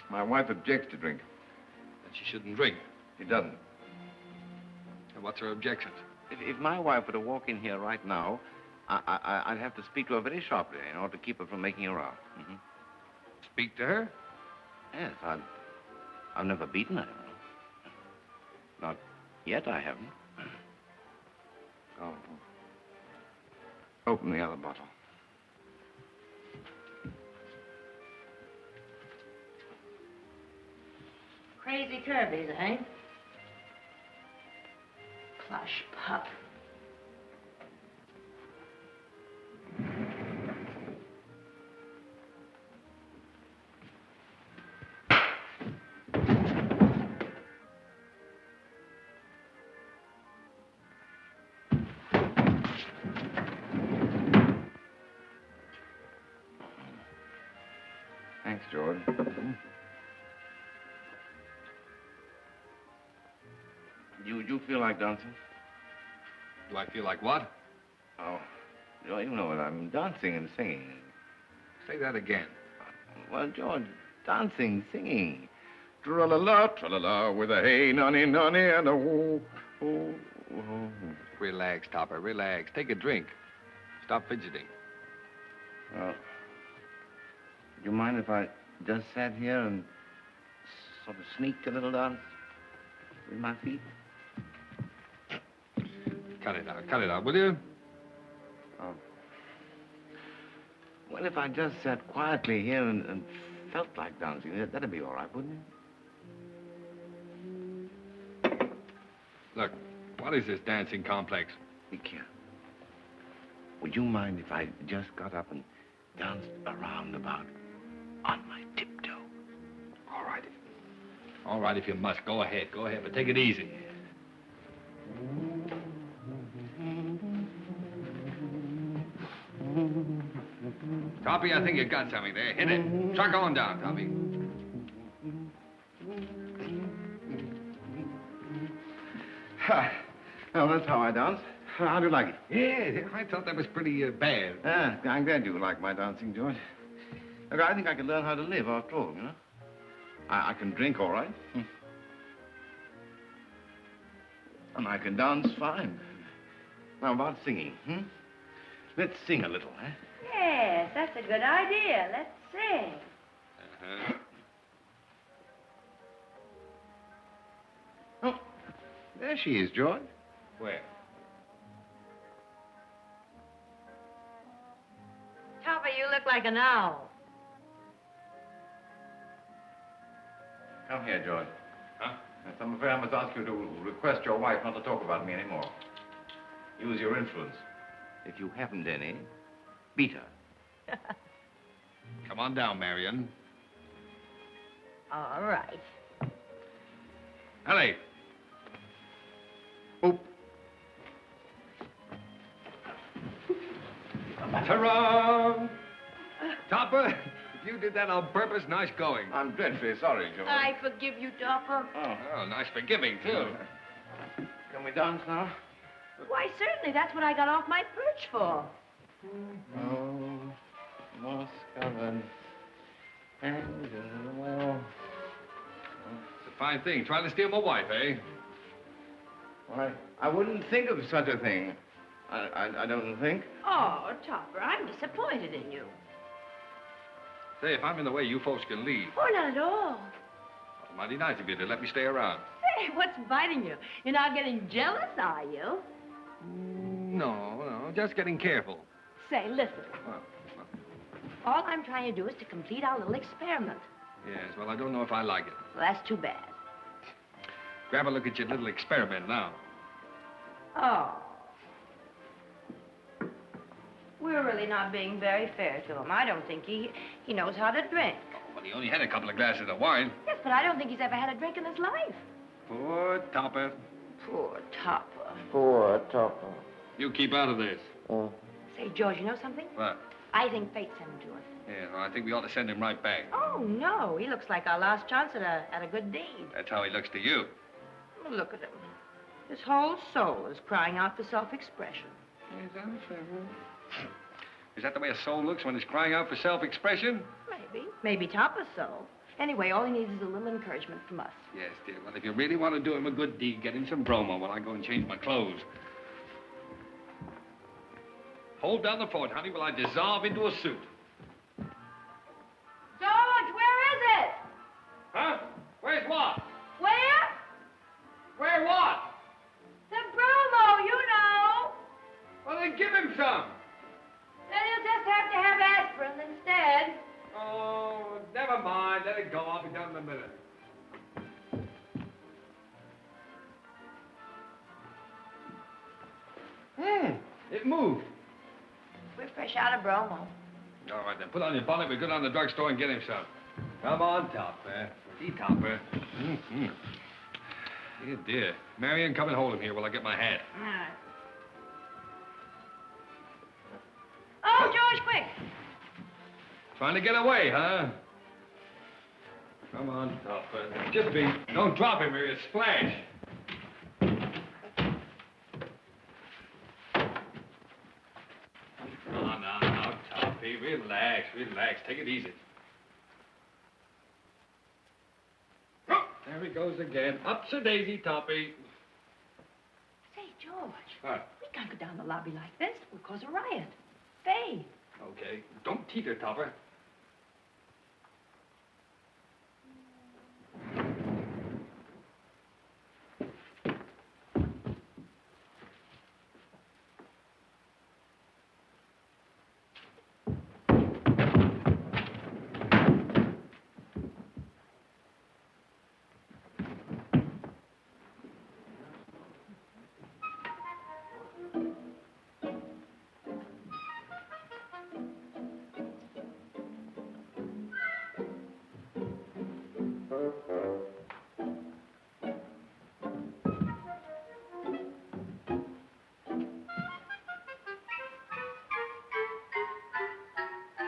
My wife objects to drink. Then she shouldn't drink. She doesn't. And what's her objection? If my wife were to walk in here right now, I'd have to speak to her very sharply in order to keep her from making a row. Mm-hmm. Speak to her? Yes, I've never beaten her. Not yet, I haven't. Oh. Open the other bottle. Crazy Kirby's, eh? Plush pup. Thanks, George. You feel like dancing? Do I feel like what? Oh, you know what? I'm dancing and singing. Say that again. Well, George, dancing, singing. Tra-la-la, with a hey, nonny, nonny, and a woo, woo, woo. Relax, Topper, relax. Take a drink. Stop fidgeting. Well, do you mind if I just sat here and sort of sneaked a little dance with my feet? Cut it out, will you? Oh. Well, if I just sat quietly here and felt like dancing, that'd be all right, wouldn't it? Look, what is this dancing complex? Look here. Would you mind if I just got up and danced around about on my tiptoe? All right. All right, if you must. Go ahead, but take it easy. Toppy, I think you got something there. Hit it. Truck on down, Toppy. Well, that's how I dance. How do you like it? Yeah, I thought that was pretty bad. Yeah, I'm glad you like my dancing, George. Look, I think I can learn how to live after all, you know? I can drink all right. And I can dance fine. Now, about singing, Let's sing a little, eh? Yes, that's a good idea. Let's sing. Uh-huh. Oh, there she is, George. Where? Topper, you look like an owl. Come here, George. Huh? Yes, I'm afraid I must ask you to request your wife not to talk about me anymore. Use your influence. If you haven't any, beat her. Come on down, Marion. All right. Ellie. Oop. Ta-ra! Topper, if you did that on purpose, nice going. I'm dreadfully sorry, George. I forgive you, Topper. Oh, nice forgiving, too. Can we dance now? Why, certainly. That's what I got off my perch for. Oh, moss covered. And well. It's a fine thing. Trying to steal my wife, eh? Why, I wouldn't think of such a thing. I don't think. Oh, Topper, I'm disappointed in you. Say, if I'm in the way, you folks can leave. Oh, not at all. Mighty nice of you to let me stay around. Hey, what's biting you? You're not getting jealous, are you? No, just getting careful. Say, listen. All I'm trying to do is to complete our little experiment. Yes, well, I don't know if I like it. Well, that's too bad. Grab a look at your little experiment now. Oh. We're really not being very fair to him. I don't think he knows how to drink. Well, he only had a couple of glasses of wine. Yes, but I don't think he's ever had a drink in his life. Poor Topper. Poor Topper. Poor Topper. You keep out of this. Say, George, you know something? What? I think fate sent him to us. Yeah, well, I think we ought to send him right back. Oh, no. He looks like our last chance at a good deed. That's how he looks to you. Well, look at him. His whole soul is crying out for self-expression. Is that the way a soul looks when it's crying out for self-expression? Maybe. Maybe Topper's soul. Anyway, all he needs is a little encouragement from us. Yes, dear. Well, if you really want to do him a good deed, get him some bromo while I go and change my clothes. Hold down the fort, honey, while I dissolve into a suit. George, where is it? Huh? Where's what? Where? Where what? The bromo, you know. Well, then give him some. Then you'll just have to have aspirin instead. Oh, never mind. Let it go. I'll be done in a minute. It moved. We're fresh out of bromo. All right, then. Put on your bonnet. We'll go down to the drugstore and get him some. Come on, Topper. Eat, Topper. Mm-hmm. Dear, dear. Marion, come and hold him here while I get my hat. All right. Oh, George, quick. Trying to get away, huh? Come on, Topper. Just be. Don't drop him or he'll splash. Now, Toppy. Relax, relax. Take it easy. Oh, there he goes again. Ups-a-daisy, Toppy. Say, George. What? We can't go down the lobby like this. We'll cause a riot. Faye. Okay. Don't teeter, Topper.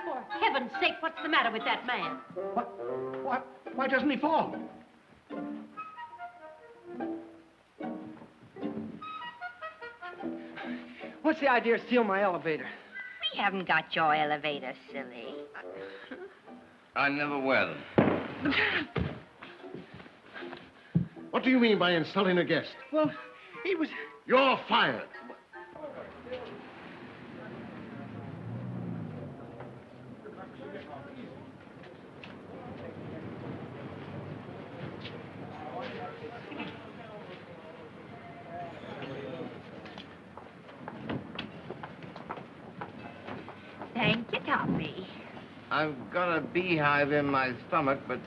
For heaven's sake, what's the matter with that man? What? Why doesn't he fall? What's the idea of stealing my elevator? We haven't got your elevator, silly. I never wear them. What do you mean by insulting a guest? Well, he was... You're fired. Thank you, Toppy. I've got a beehive in my stomach, but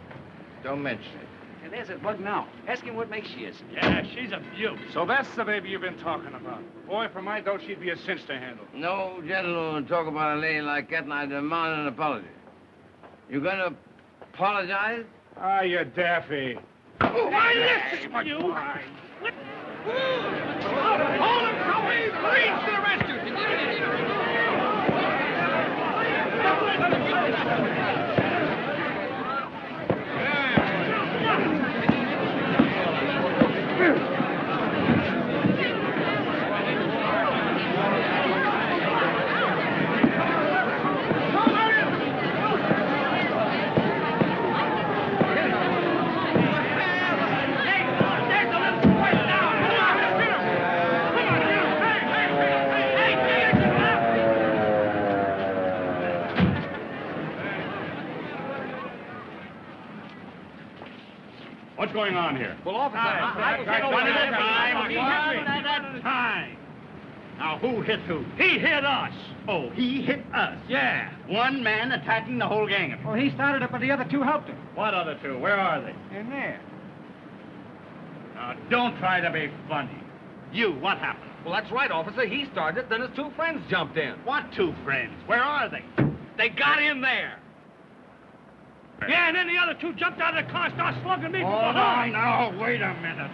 don't mention it. And there's a bug now. Ask him what makes she is. Yeah, she's a beaut. So that's the baby you've been talking about. Boy, for my dough, she'd be a cinch to handle. No gentleman would talk about a lady like that, and I demand an apology. You gonna apologize? Ah, you daffy. Why, listen, you! Hold him, Toby! Please, to the rescue! What's going on here? Well, officer, I was... One at a time. Now, who hit who? He hit us. Oh, he hit us. Yeah. One man attacking the whole gang of them. Well, he started it, but the other two helped him. What other two? Where are they? In there. Now, don't try to be funny. You, what happened? Well, that's right, officer. He started it, then his two friends jumped in. What two friends? Where are they? They got in there. Yeah, and then the other two jumped out of the car and started slugging me from Hold behind. on now, wait a minute.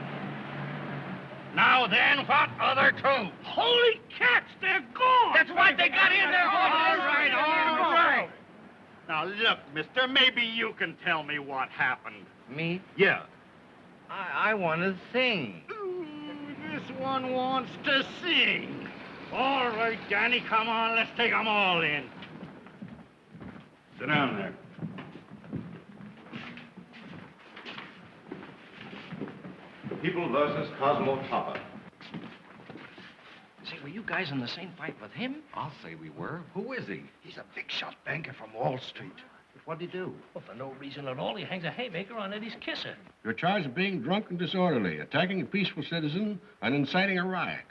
Now then, what other two? Holy cats, they're gone! That's right, they got in there. All right. Now, look, mister, maybe you can tell me what happened. Me? Yeah. I want to sing. This one wants to sing. All right, Danny, come on, let's take them all in. Sit down there. People versus Cosmo Topper. Say, were you guys in the same fight with him? I'll say we were. Who is he? He's a big shot banker from Wall Street. But what'd he do? Well, for no reason at all, he hangs a haymaker on Eddie's kisser. You're charged of being drunk and disorderly, attacking a peaceful citizen, and inciting a riot.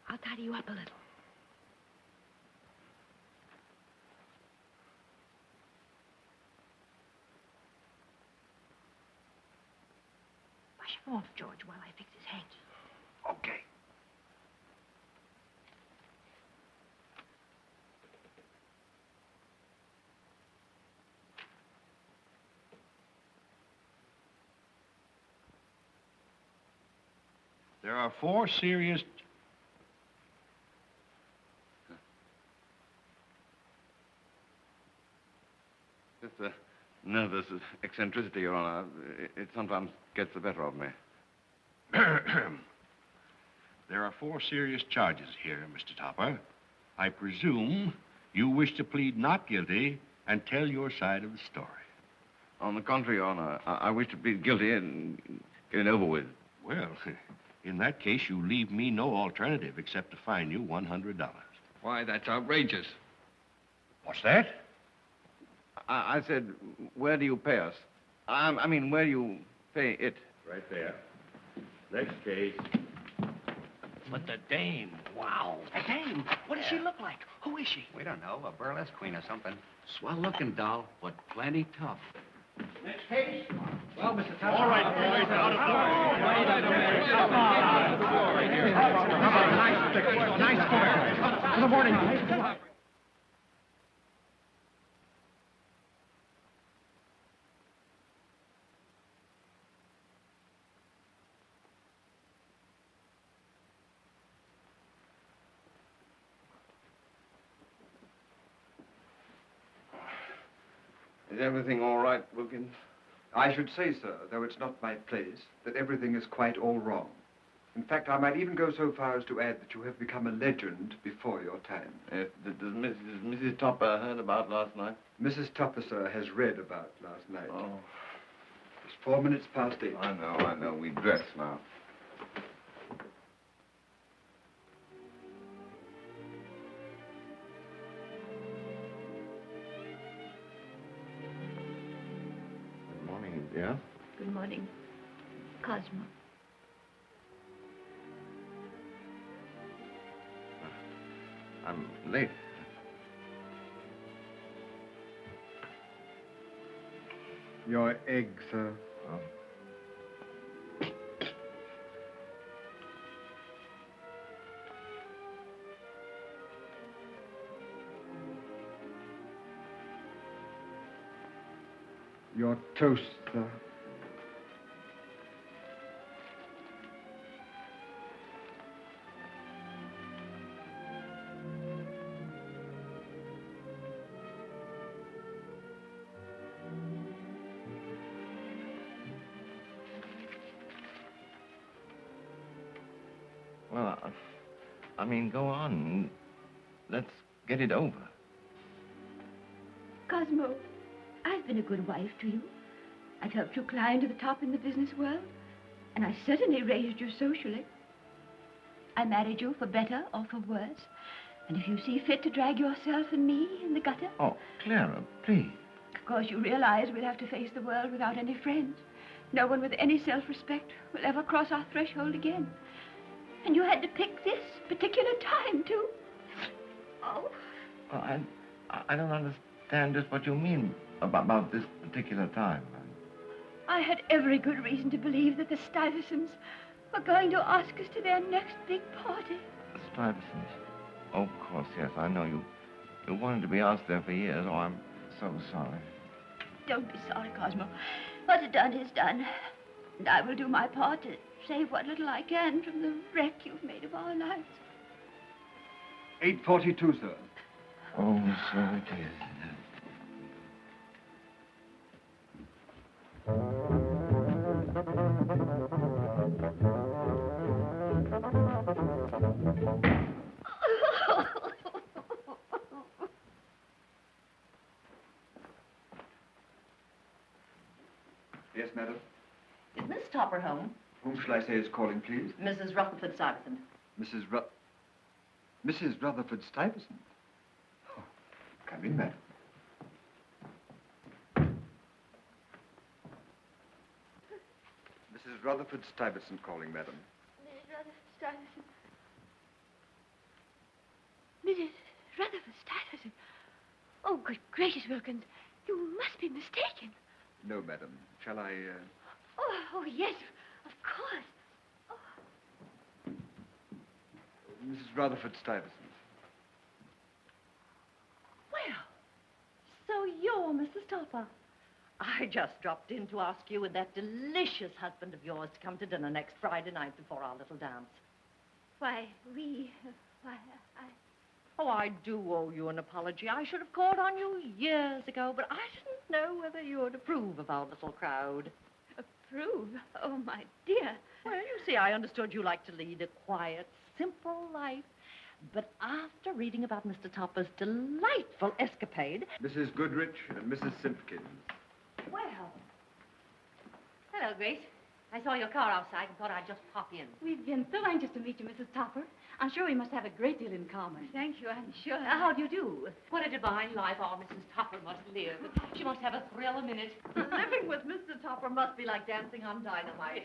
I'll tidy you up a little. Wash him off, George, while I fix his hanky. Okay. There are 4 serious... Just a nervous eccentricity, Your Honor. It sometimes gets the better of me. There are 4 serious charges here, Mr. Topper. I presume you wish to plead not guilty and tell your side of the story. On the contrary, Your Honor, I wish to plead guilty and get it over with. Well, in that case, you leave me no alternative except to fine you $100. Why, that's outrageous. What's that? I said, where do you pay us? I mean, where do you pay it? Right there. Next case. But the dame, wow. A dame? What does she look like? Who is she? We don't know. A burlesque queen or something. Swell-looking doll, but plenty tough. Next case. Well, Mr. Topper. All right, boys, out of Nice square. Good morning. Is everything all right, Wilkins? I should say, sir, though it's not my place, that everything is quite all wrong. In fact, I might even go so far as to add that you have become a legend before your time. Yes, does Mrs. Topper heard about last night? Mrs. Topper, sir, has read about last night. Oh. It's 4 minutes past 8. I know. We dress now. Good morning, dear. Good morning, Cosmo. I'm late. Your egg, sir. Oh. Your toast, sir. Well, I mean, go on. Let's get it over. Cosmo, I've been a good wife to you. I've helped you climb to the top in the business world, and I certainly raised you socially. I married you for better or for worse, and if you see fit to drag yourself and me in the gutter... Oh, Clara, please. Of course, you realize we'll have to face the world without any friends. No one with any self-respect will ever cross our threshold again. And you had to pick this particular time, too. Oh, Well, I don't understand just what you mean about this particular time. I had every good reason to believe that the Stuyvesants were going to ask us to their next big party. The Stuyvesants? Oh, of course, yes. I know you. You wanted to be asked there for years. Oh, I'm so sorry. Don't be sorry, Cosmo. What's done is done. And I will do my part to save what little I can from the wreck you've made of our lives. 8:42, sir. Oh, so it is. Yes, madam? Is Miss Topper home? Whom shall I say is calling, please? Mrs. Rutherford Stuyvesant. Mrs. Rutherford Stuyvesant? Oh, come in, madam. Mrs. Rutherford Stuyvesant calling, madam. Mrs. Rutherford Stuyvesant. Mrs. Rutherford Stuyvesant. Oh, good gracious, Wilkins. You must be mistaken. No, madam. Shall I, Oh, yes, of course. Mrs. Rutherford Stuyvesant. Well, so you're Mrs. Topper. I just dropped in to ask you and that delicious husband of yours to come to dinner next Friday night before our little dance. Why, Oh, I do owe you an apology. I should have called on you years ago, but I didn't know whether you would approve of our little crowd. Approve? Oh, my dear. Well, you see, I understood you like to lead a quiet, simple life. But after reading about Mr. Topper's delightful escapade... Mrs. Goodrich and Mrs. Simpkins. Well. Hello, Grace. I saw your car outside and thought I'd just pop in. We've been so anxious to meet you, Mrs. Topper. I'm sure we must have a great deal in common. Thank you, I'm sure. How do you do? What a divine life our Mrs. Topper must live. She must have a thrill a minute. Living with Mr. Topper must be like dancing on dynamite.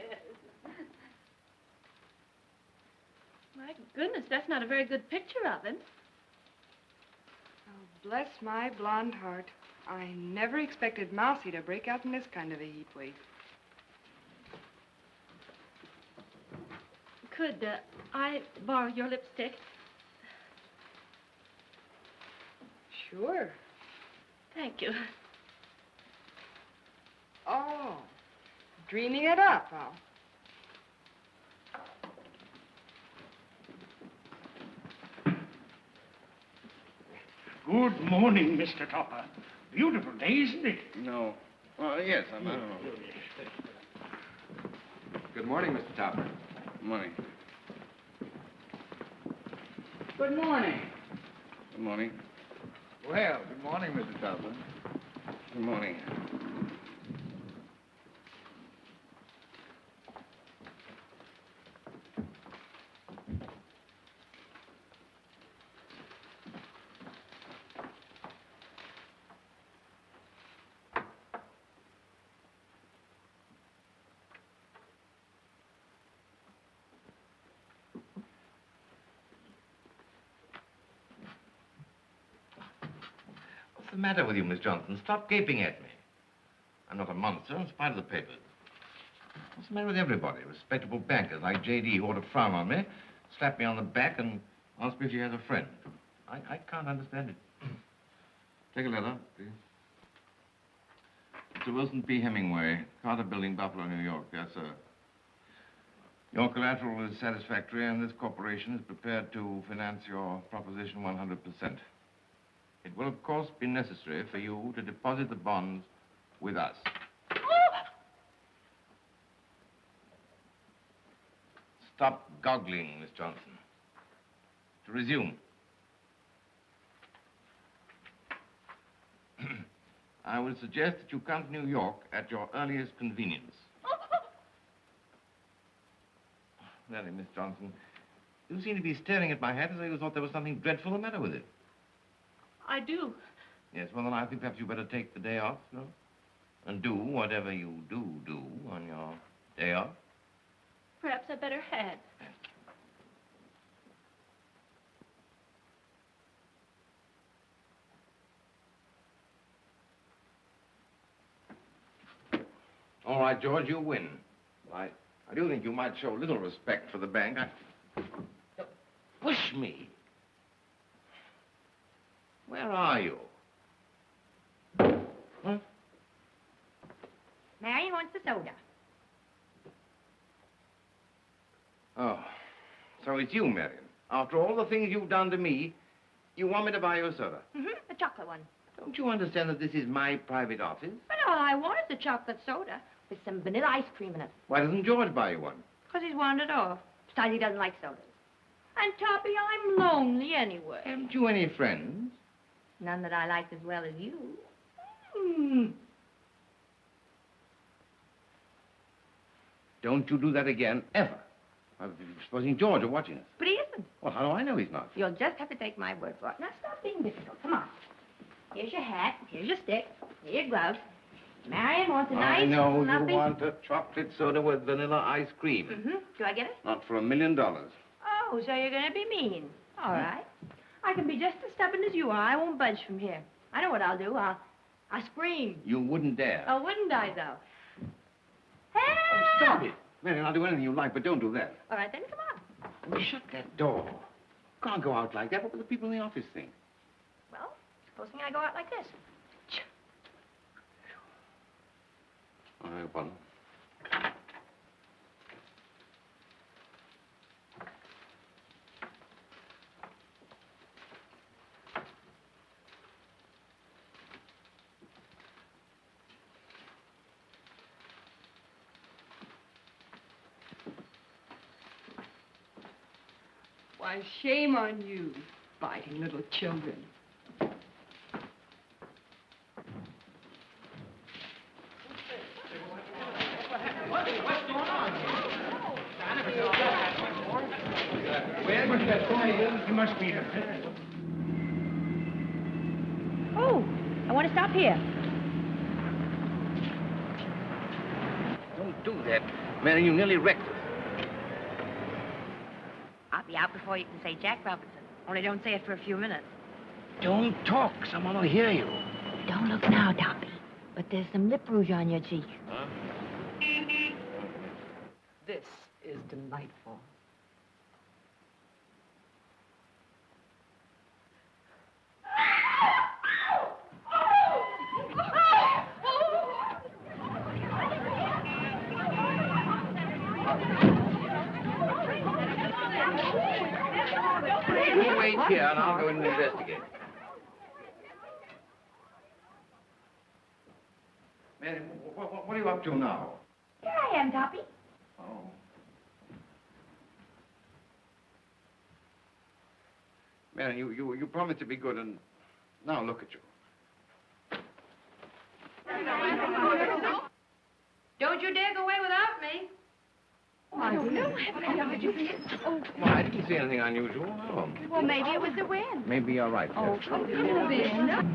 My goodness, that's not a very good picture of him. Oh, bless my blonde heart. I never expected Mousie to break out in this kind of a heat wave. Could I borrow your lipstick? Sure. Thank you. Oh, dreaming it up, huh? Good morning, Mr. Topper. Beautiful day, isn't it? No. Well, yes, I'm... Good morning, Mr. Topper. Good morning. Good morning. Good morning. Well, good morning, Mr. Topper. Good morning. What's the matter with you, Miss Johnson? Stop gaping at me. I'm not a monster in spite of the papers. What's the matter with everybody? Respectable bankers like J.D. who ought to frown on me, slap me on the back, and ask me if she has a friend. I can't understand it. Take a letter, please. Mr. Wilson P. Hemingway, Carter Building, Buffalo, New York. Yes, sir. Your collateral is satisfactory, and this corporation is prepared to finance your proposition 100%. It will, of course, be necessary for you to deposit the bonds with us. Stop goggling, Miss Johnson. To resume. I would suggest that you come to New York at your earliest convenience. Really, Miss Johnson, you seem to be staring at my hat as though you thought there was something dreadful the matter with it. I do. Yes, well, then I think perhaps you better take the day off, no? And do whatever you do on your day off. Perhaps I better had. All right, George, you win. I do think you might show a little respect for the bank. Push me. Where are you? Huh? Marion wants the soda. Oh, so it's you, Marion. After all the things you've done to me, you want me to buy you a soda? Mm-hmm, the chocolate one. Don't you understand that this is my private office? But all I want is the chocolate soda with some vanilla ice cream in it. Why doesn't George buy you one? Because he's wandered off. Besides, he doesn't like sodas. And, Toppy, I'm lonely anyway. Haven't you any friends? None that I like as well as you. Don't you do that again, ever. Supposing George are watching us. But he isn't. Well, how do I know he's not? You'll just have to take my word for it. Now, stop being difficult. Come on. Here's your hat. Here's your stick. Here your gloves. Marion wants a nice, I know fluffy... you want a chocolate soda with vanilla ice cream. Mm-hmm. Do I get it? Not for $1 million. Oh, so you're going to be mean. All right. I can be just as stubborn as you are. I won't budge from here. I know what I'll do. I'll scream. You wouldn't dare. Oh, wouldn't I, though? Help! Oh, stop it. Marion, I'll do anything you like, but don't do that. All right, then, come on. Oh, shut that door. Can't go out like that. What will the people in the office think? Well, supposing I go out like this. All right, well. Why, shame on you, biting little children. You must be the... Oh, I want to stop here. Don't do that. Marion, you nearly wrecked us. I'll be out before you can say Jack Robinson. Only don't say it for a few minutes. Don't talk. Someone will hear you. Don't look now, Toppy. But there's some lip rouge on your cheek. Huh? This is delightful. You wait here, and I'll go in and investigate. Marion, what are you up to now? Here I am, Toppy. Oh. Marion, you promised to be good, and now look at you. Don't you dare go away without me. Oh, I don't know. Oh, Well, I didn't see anything unusual. No. well, maybe it was the wind. Maybe you're right. Oh, Jeff. come on.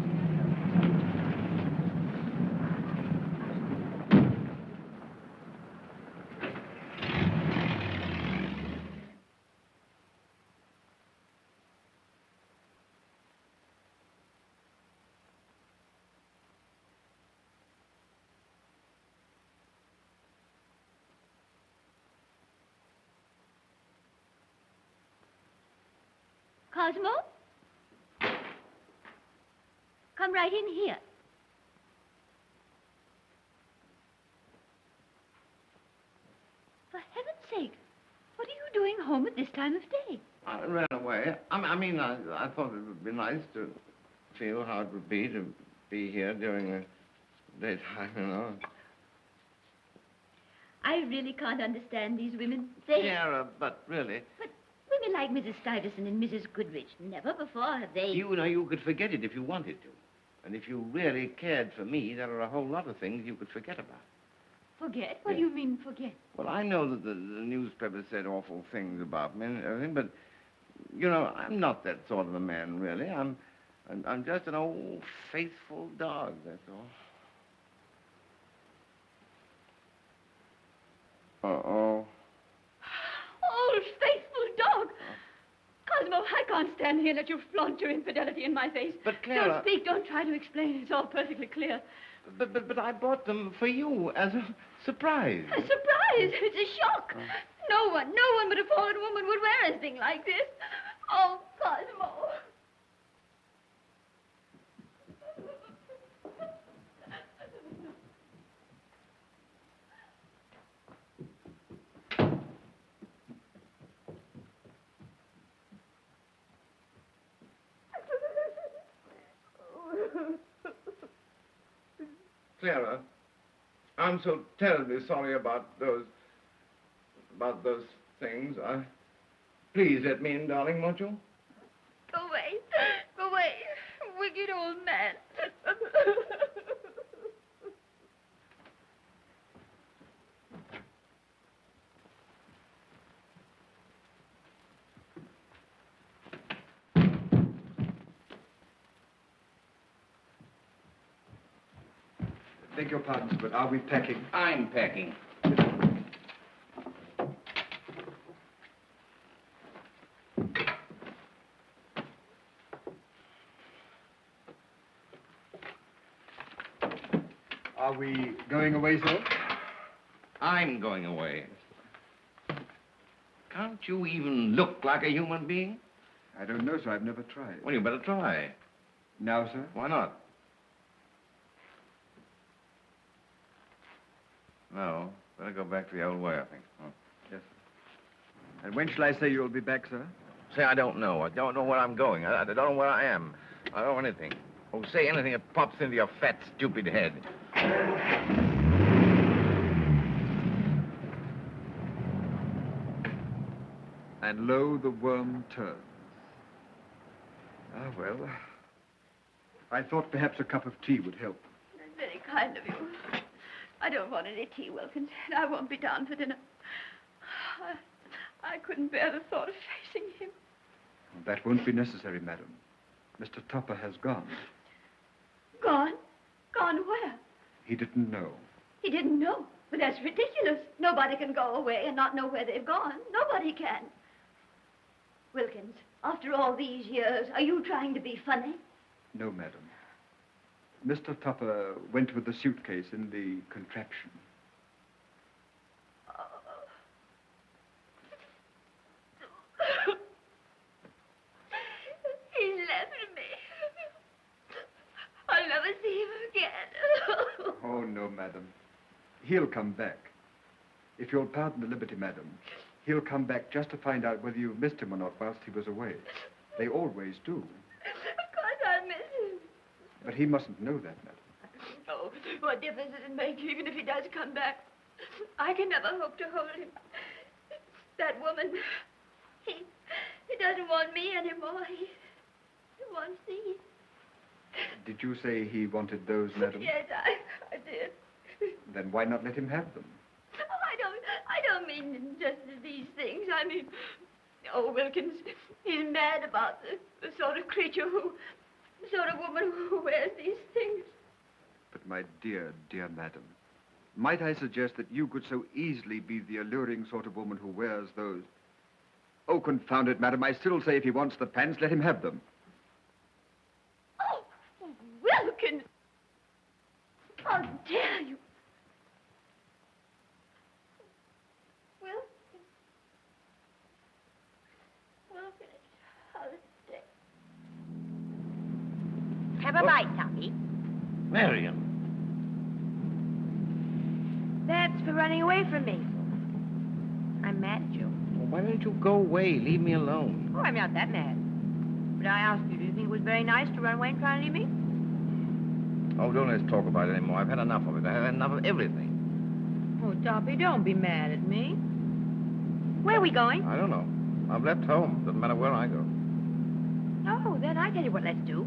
Cosmo? Come right in here. For heaven's sake, what are you doing home at this time of day? I ran away. I mean, I thought it would be nice to feel how it would be to be here during the daytime, you know. I really can't understand these women. They... Yeah, but really... But women like Mrs. Stuyvesant and Mrs. Goodrich, never before have they... You know, you could forget it if you wanted to. And if you really cared for me, there are a whole lot of things you could forget about. Forget? What do you mean, forget? Well, I know that the newspaper said awful things about me and everything, but, you know, I'm not that sort of a man, really. I'm just an old, faithful dog, that's all. Uh-oh. Old faithful dog! Cosmo, I can't stand here and let you flaunt your infidelity in my face. But, Clara... Don't speak, don't try to explain. It's all perfectly clear. But I bought them for you as a surprise. A surprise! It's a shock. No one but a fallen woman would wear anything like this. Oh, Cosmo. Clara, I'm so terribly sorry about those things. Please let me in, darling, won't you? Go away, wicked old man. Beg your pardon, sir, but are we packing? I'm packing. Are we going away, sir? I'm going away. Can't you even look like a human being? I don't know, sir. I've never tried. Well, you better try. Now, sir? Why not? No, better go back to the old way, I think. Huh? Yes, sir. And when shall I say you'll be back, sir? Say, I don't know. I don't know where I'm going. I don't know where I am. I don't know anything. Oh, say anything that pops into your fat, stupid head. And lo, the worm turns. Ah, well, I thought perhaps a cup of tea would help. That's very kind of you. I don't want any tea, Wilkins, and I won't be down for dinner. I couldn't bear the thought of facing him. That won't be necessary, madam. Mr. Topper has gone. Gone? Gone where? He didn't know. He didn't know. But that's ridiculous. Nobody can go away and not know where they've gone. Nobody can. Wilkins, after all these years, are you trying to be funny? No, madam. Mr. Topper went with the suitcase in the contraption. He left me. I'll never see him again. Oh, no, madam. He'll come back. If you'll pardon the liberty, madam, he'll come back just to find out whether you missed him or not whilst he was away. They always do. Of course I miss him. But he mustn't know that, madam. Oh, what difference does it make, even if he does come back? I can never hope to hold him. That woman, he doesn't want me anymore. He wants these. Did you say he wanted those, madam? Yes, I did. Then why not let him have them? Oh, I don't mean just these things. I mean, oh, Wilkins, he's mad about the sort of creature the sort of woman who wears these things. But my dear, dear madam, might I suggest that you could so easily be the alluring sort of woman who wears those... Oh, confound it, madam, I still say if he wants the pants, let him have them. Oh, Wilkins! How dare you! Have a bite, Toppy. Marion. That's for running away from me. I'm mad at you. Well, why don't you go away? Leave me alone. Oh, I'm not that mad. But I asked you, do you think it was very nice to run away and try and leave me? Oh, don't let's talk about it anymore. I've had enough of it. I've had enough of everything. Oh, Toppy, don't be mad at me. Where are we going? I don't know. I've left home. Doesn't matter where I go. Oh, then I tell you what let's do.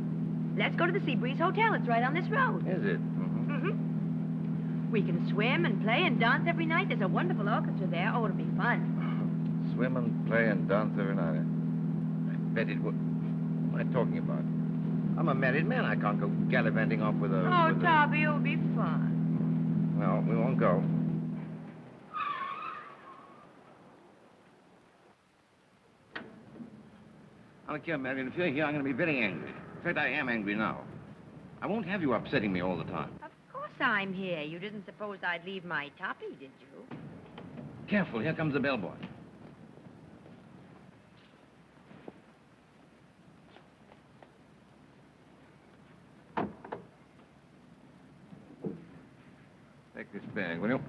Let's go to the Seabreeze Hotel. It's right on this road. Is it? Mm-hmm. We can swim and play and dance every night. There's a wonderful orchestra there. Oh, it'll be fun. Swim and play and dance every night. I bet it would. What am I talking about? I'm a married man. I can't go gallivanting off with a... Oh, with Toppy, it'll be fun. No, we won't go. I don't care, Marion. If you're here, I'm going to be very angry. In fact, I am angry now. I won't have you upsetting me all the time. Of course I'm here. You didn't suppose I'd leave my toppy, did you? Careful, here comes the bellboy. Take this bag, will you?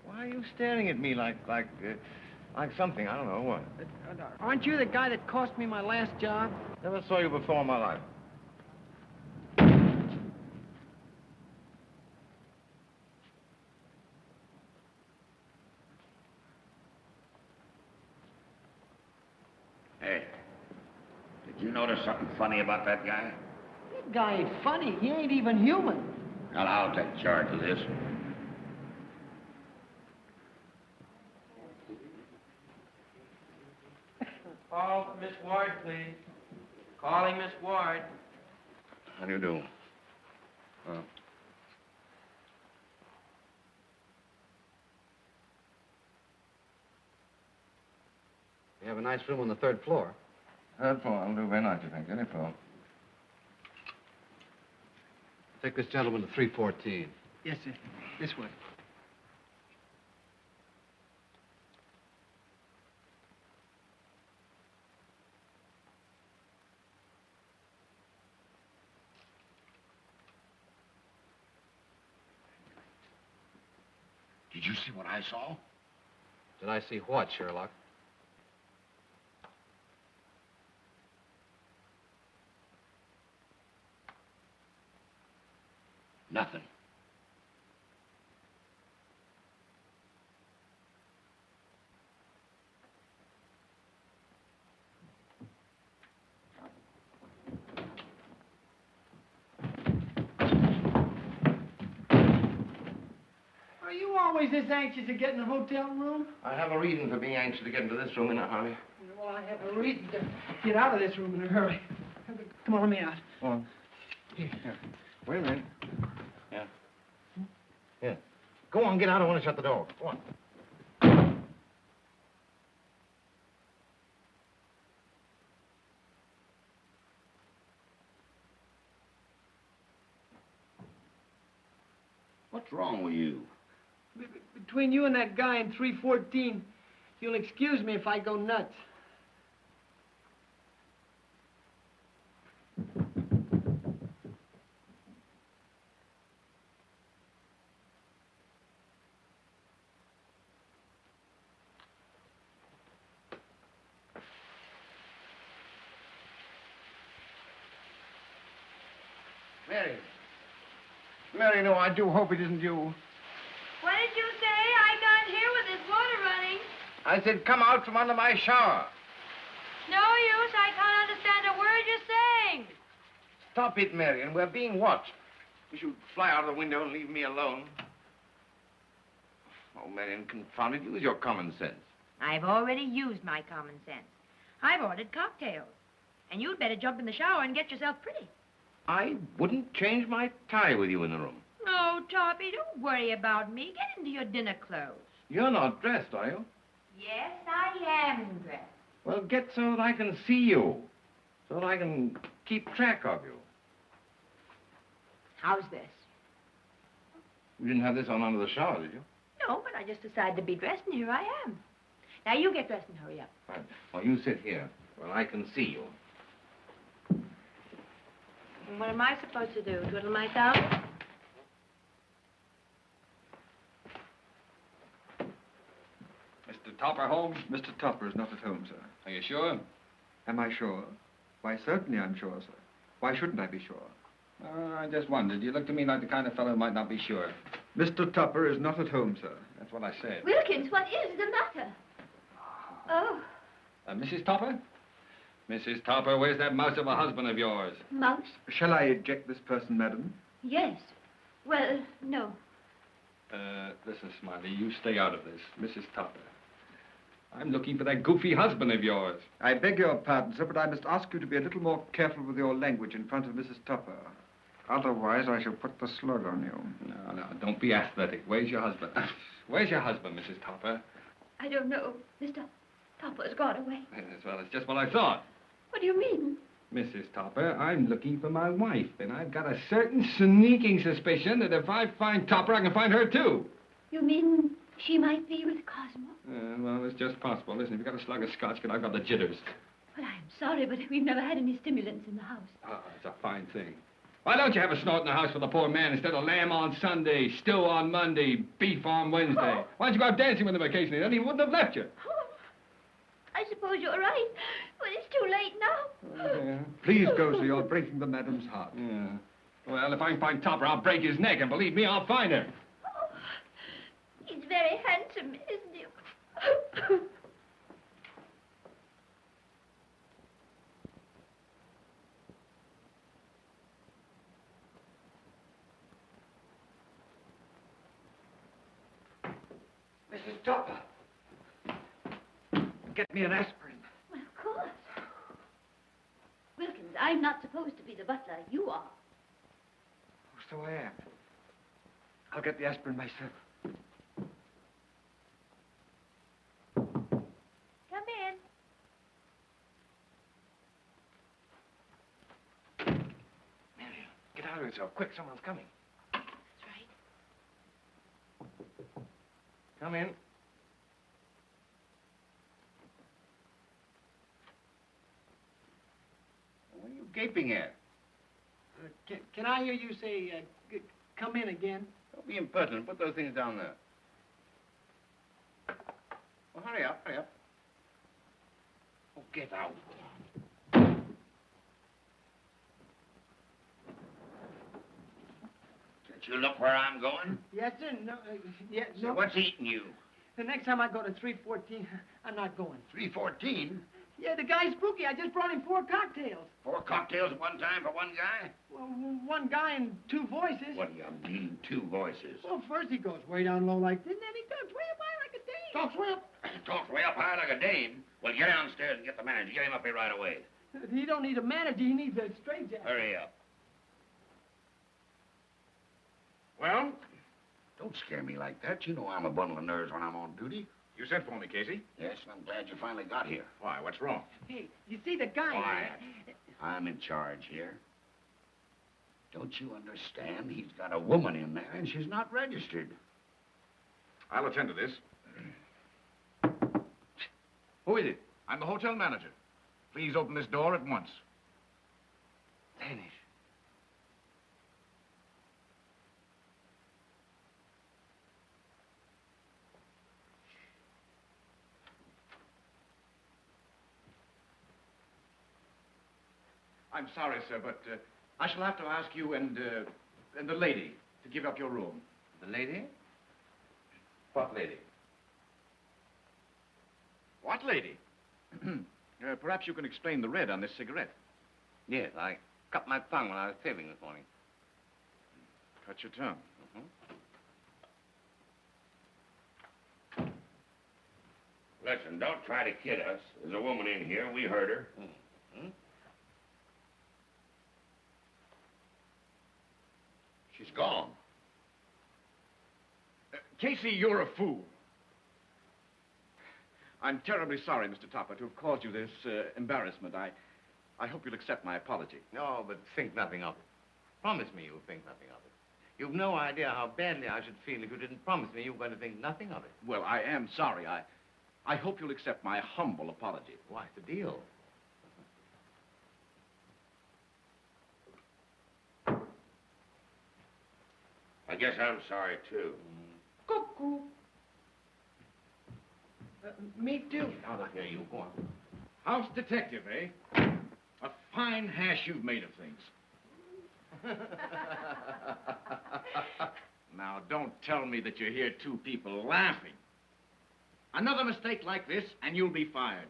Why are you staring at me like something? I don't know what. Aren't you the guy that cost me my last job? Never saw you before in my life. Hey, did you notice something funny about that guy? That guy ain't funny. He ain't even human. Well, I'll take charge of this. Call Miss Ward, please. Calling Miss Ward. How do you do? You have a nice room on the third floor. Third floor. I'll do very nice, I think. Any floor. Take this gentleman to 314. Yes, sir. This way. Did you see what I saw? Did I see what, Sherlock? Nothing. Are you always this anxious to get in a hotel room? I have a reason for being anxious to get into this room in a hurry. Well, I have a reason to get out of this room in a hurry. Come on, let me out. Go on. Here. Wait a minute. Yeah. Here. Go on, get out. I want to shut the door. Go on. What's wrong with you? Between you and that guy in 314, you'll excuse me if I go nuts. Mary. Mary, no, I do hope it isn't you. What did you say? I got here with this water running. I said, come out from under my shower. No use. I can't understand a word you're saying. Stop it, Marion. We're being watched. You should fly out of the window and leave me alone. Oh, Marion, confound it. Use your common sense. I've already used my common sense. I've ordered cocktails. And you'd better jump in the shower and get yourself pretty. I wouldn't change my tie with you in the room. Oh, Toppy, don't worry about me. Get into your dinner clothes. You're not dressed, are you? Yes, I am dressed. Well, get so that I can see you. So that I can keep track of you. How's this? You didn't have this on under the shower, did you? No, but I just decided to be dressed, and here I am. Now, you get dressed and hurry up. Right. Well, you sit here. Well, I can see you. And what am I supposed to do? Twiddle my thumb? Mr. Topper home? Mr. Topper is not at home, sir. Are you sure? Am I sure? Why, certainly I'm sure, sir. Why shouldn't I be sure? I just wondered. You look to me like the kind of fellow who might not be sure. Mr. Topper is not at home, sir. That's what I said. Wilkins, what is the matter? Oh, Mrs. Topper? Mrs. Topper, where's that mouse of a husband of yours? mouse? Shall I eject this person, madam? Yes. Well, no. Listen, Smiley, you stay out of this. Mrs. Topper. I'm looking for that goofy husband of yours. I beg your pardon, sir, but I must ask you to be a little more careful with your language in front of Mrs. Topper. Otherwise, I shall put the slug on you. No, don't be athletic. Where's your husband? Where's your husband, Mrs. Topper? I don't know. Mr. Topper's gone away. Yes, well, it's just what I thought. What do you mean? Mrs. Topper, I'm looking for my wife, and I've got a certain sneaking suspicion that if I find Topper, I can find her, too. You mean she might be with Cosmo? Well, it's just possible. Listen, if you've got a slug of scotch, I've got the jitters. Well, I'm sorry, but we've never had any stimulants in the house. Ah, it's a fine thing. Why don't you have a snort in the house for the poor man instead of lamb on Sunday, stew on Monday, beef on Wednesday? Why don't you go out dancing with him occasionally? Then he wouldn't have left you. I suppose you're right, but it's too late now. Yeah. Please go, sir. You're breaking the madam's heart. Yeah. Well, if I can find Topper, I'll break his neck, and believe me, I'll find her. Oh, he's very handsome, isn't he? Mrs. Topper. Get me an aspirin. Well, of course. Wilkins, I'm not supposed to be the butler. You are. Oh, so I am. I'll get the aspirin myself. Come in. Marion, get out of here, so quick. Someone's coming. That's right. Come in. What are you gaping at? Can I hear you say, come in again? Don't be impertinent. Put those things down there. Well, hurry up, hurry up. Oh, get out. Did you look where I'm going? Yes, sir. No, yeah, So no. what's eating you? The next time I go to 314, I'm not going. 314? Yeah, the guy's spooky. I just brought him 4 cocktails. 4 cocktails at one time for one guy? Well, one guy and 2 voices. What do you mean, 2 voices? Well, first he goes way down low like this, and then he talks way up high like a dame. Talks way up. Talks way up high like a dame. Well, get downstairs and get the manager. Get him up here right away. He don't need a manager. He needs a straitjacket. Hurry up. Well? Don't scare me like that. You know I'm a bundle of nerves when I'm on duty. You sent for me, Casey? Yes, and I'm glad you finally got here. Why? What's wrong? Hey, you see the guy? Quiet. I'm in charge here. Don't you understand? He's got a woman in there, and she's not registered. I'll attend to this. Who is it? I'm the hotel manager. Please open this door at once. Vanish. I'm sorry, sir, but I shall have to ask you and the lady to give up your room. The lady? What lady? What lady? Perhaps you can explain the red on this cigarette. Yes, I cut my tongue when I was shaving this morning. Cut your tongue. Listen, don't try to kid us. There's a woman in here. We heard her. Mm-hmm. She's gone. Casey, you're a fool. I'm terribly sorry, Mr. Topper, to have caused you this embarrassment. I hope you'll accept my apology. No, but think nothing of it. Promise me you'll think nothing of it. You've no idea how badly I should feel if you didn't promise me you were going to think nothing of it. Well, I am sorry. I hope you'll accept my humble apology. What's the deal? I guess I'm sorry, too. Cuckoo. Me too. Out of here, you go on. House detective, eh? A fine hash you've made of things. Now, don't tell me that you hear 2 people laughing. Another mistake like this, and you'll be fired.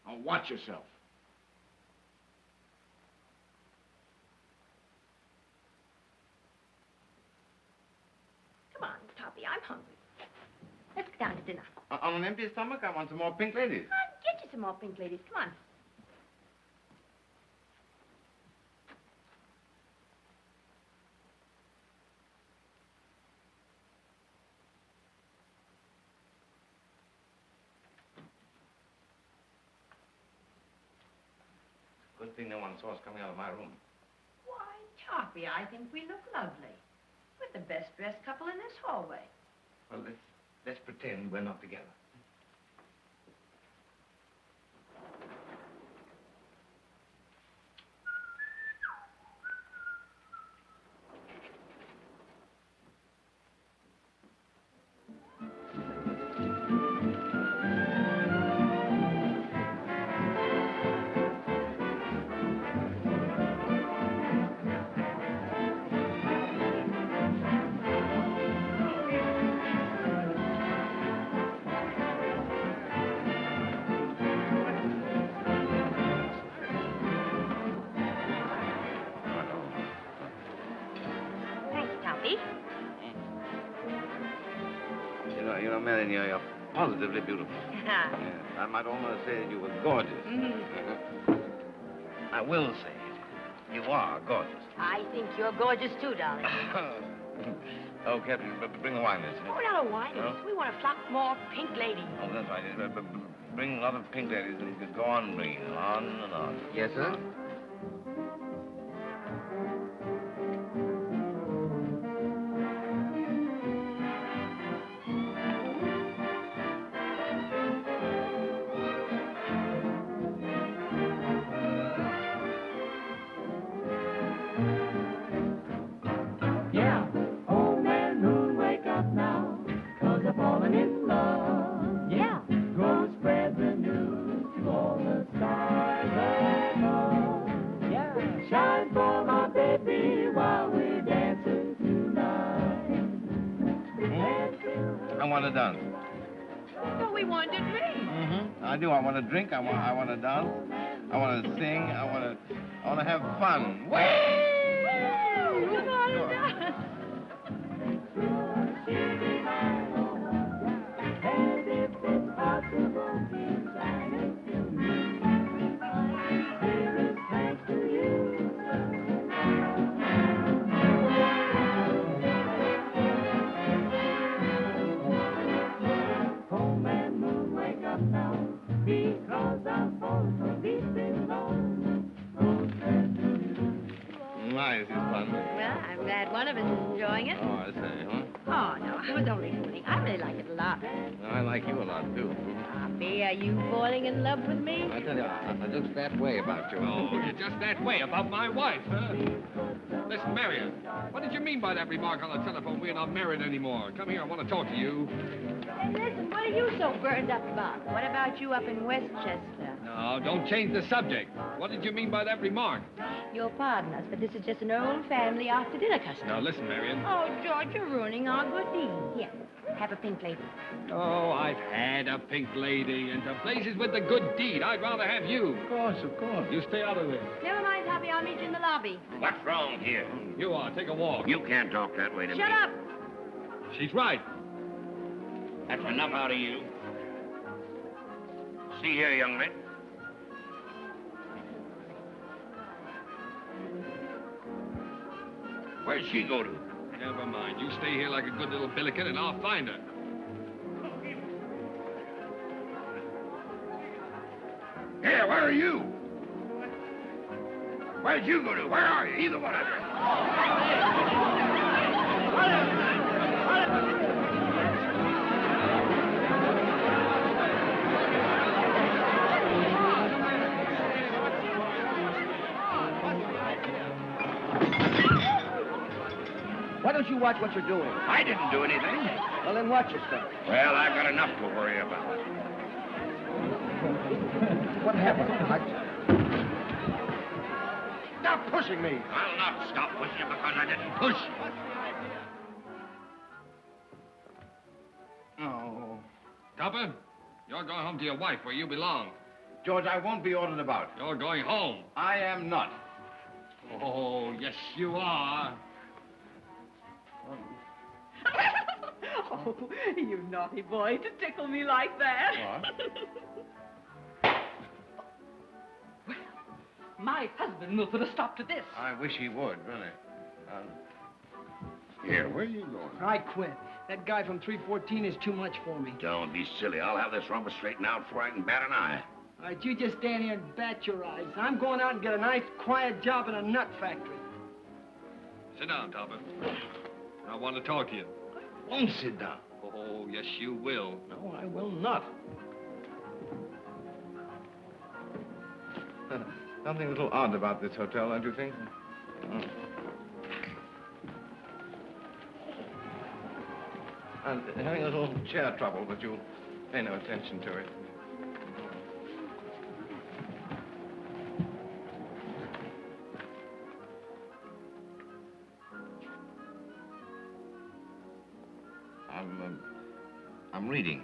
Now, watch yourself. Come on, Toppy, I'm hungry. Let's go down to dinner. On an empty stomach, I want some more pink ladies. I'll get you some more pink ladies. Come on. Good thing no one saw us coming out of my room. Why, Toppy, I think we look lovely. We're the best-dressed couple in this hallway. Well, let's pretend we're not together. Thanks, Toppy. You know, Marion, you're positively beautiful. Yes, I might almost say that you were gorgeous. I will say it. You are gorgeous. I think you're gorgeous, too, darling. Oh, Captain, bring the wine, miss. Oh, not a wine. No? We want a flock more pink ladies. Oh, that's right. Bring a lot of pink ladies and you can go on bringing them on and on. Yes, sir? Yeah. Oh, man, moon, wake up now, 'cause I've fallen in love. Yeah. Go spread the news to all the stars above. Yeah. Shine for my baby while we're dancing tonight. I want to dance. Well, we wanted to drink. I do. I want to drink. I want to dance. I want to sing. I want to have fun. Come on and dance. And if it's possible, keep shining to me. Dearest, thanks to you. Oh, man, moon, wake up now, because I'm falling so deep in love. Nice, it's fun. Well, I'm glad one of us is enjoying it. Oh, I say, huh? Oh, no, I was only fooling. I really like it a lot. I like you a lot, too. Toppy, are you falling in love with me? I tell you, I'm just that way about you. Oh, you're just that way about my wife, huh? Listen, Marion, what did you mean by that remark on the telephone? We're not married anymore. Come here, I want to talk to you. Hey, listen, what are you so burned up about? What about you up in Westchester? No, don't change the subject. What did you mean by that remark? You'll pardon us, but this is just an old family after-dinner custom. Now, listen, Marion. Oh, George, you're ruining our good deed. Here, have a pink lady. Oh, I've had a pink lady, and to places with the good deed. I'd rather have you. Of course. You stay out of this. Never mind, Toppy, I'll meet you in the lobby. What's wrong here? You are. Take a walk. You can't talk that way to me. Shut up! She's right. That's enough out of you. See here, young man. Where'd she go to? Never mind. You stay here like a good little billiken, and I'll find her. Here, where are you? Where'd you go to? Where are you? Either one of you. Why don't you watch what you're doing? I didn't do anything. Well, then watch yourself. Well, I've got enough to worry about. What happened? Stop pushing me. I'll not stop pushing you because I didn't push. Oh. Topper, you're going home to your wife where you belong. George, I won't be ordered about. You're going home. I am not. Oh, yes, you are. Oh, you naughty boy, to tickle me like that. What? Well, my husband will put a stop to this. I wish he would, really. Here, where are you going? I quit. That guy from 314 is too much for me. Don't be silly. I'll have this rumpus straightened out before I can bat an eye. All right, you just stand here and bat your eyes. I'm going out and get a nice, quiet job in a nut factory. Sit down, Topper. I want to talk to you. I won't sit down. Oh, yes, you will. No, I will not. Something a little odd about this hotel, don't you think? I'm having a little chair trouble, but you'll pay no attention to it. I'm reading.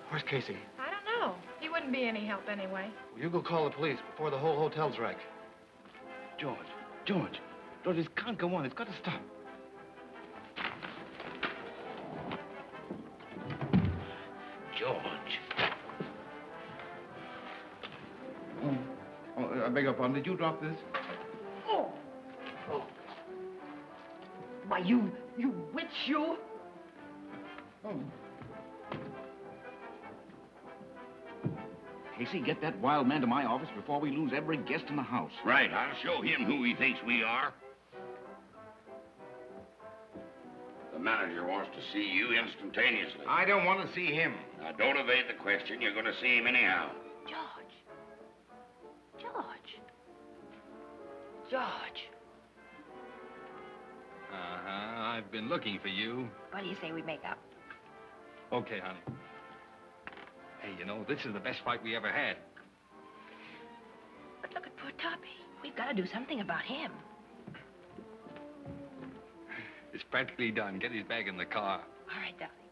Where's Casey? I don't know. He wouldn't be any help anyway. Well, you go call the police before the whole hotel's wrecked. George, this can't go on. It's got to stop. George. I beg your pardon. Did you drop this? Oh. Why, you witch, you. Casey, get that wild man to my office before we lose every guest in the house. Right, I'll show him who he thinks we are. The manager wants to see you instantaneously. I don't want to see him. Now, don't evade the question. You're going to see him anyhow. George. Uh-huh. I've been looking for you. What do you say we make up? Okay, honey. Hey, you know, this is the best fight we ever had. But look at poor Toppy. We've got to do something about him. It's practically done. Get his bag in the car. All right, darling.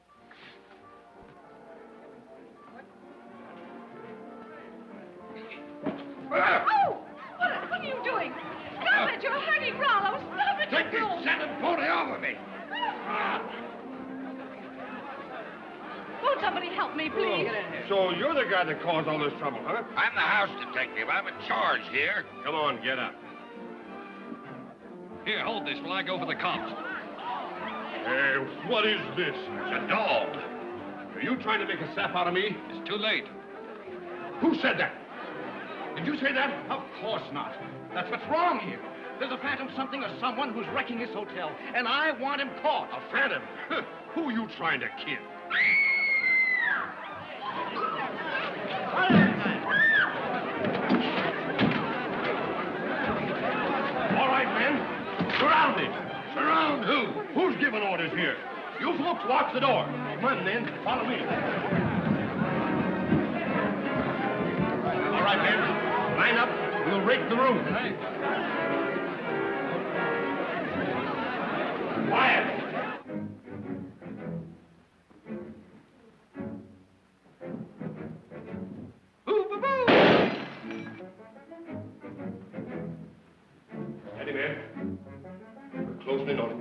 Oh! What are you doing? Stop it! You're hurting Rollo! Stop it! Take this scented pony off of me. Won't somebody help me, please? So you're the guy that caused all this trouble, huh? I'm the house detective. I'm in charge here. Come on, get up. Here, hold this while I go for the cops. Hey, what is this? It's a dog. Are you trying to make a sap out of me? It's too late. Who said that? Did you say that? Of course not. That's what's wrong here. There's a phantom something or someone who's wrecking this hotel, and I want him caught. A phantom? Who are you trying to kid? All right, men. Surround him. Surround who? Who's giving orders here? You folks watch the door. Come on, men. Follow me. All right, men. Line up. We'll rake the room. Quiet. Steady, man. We're closing in on him.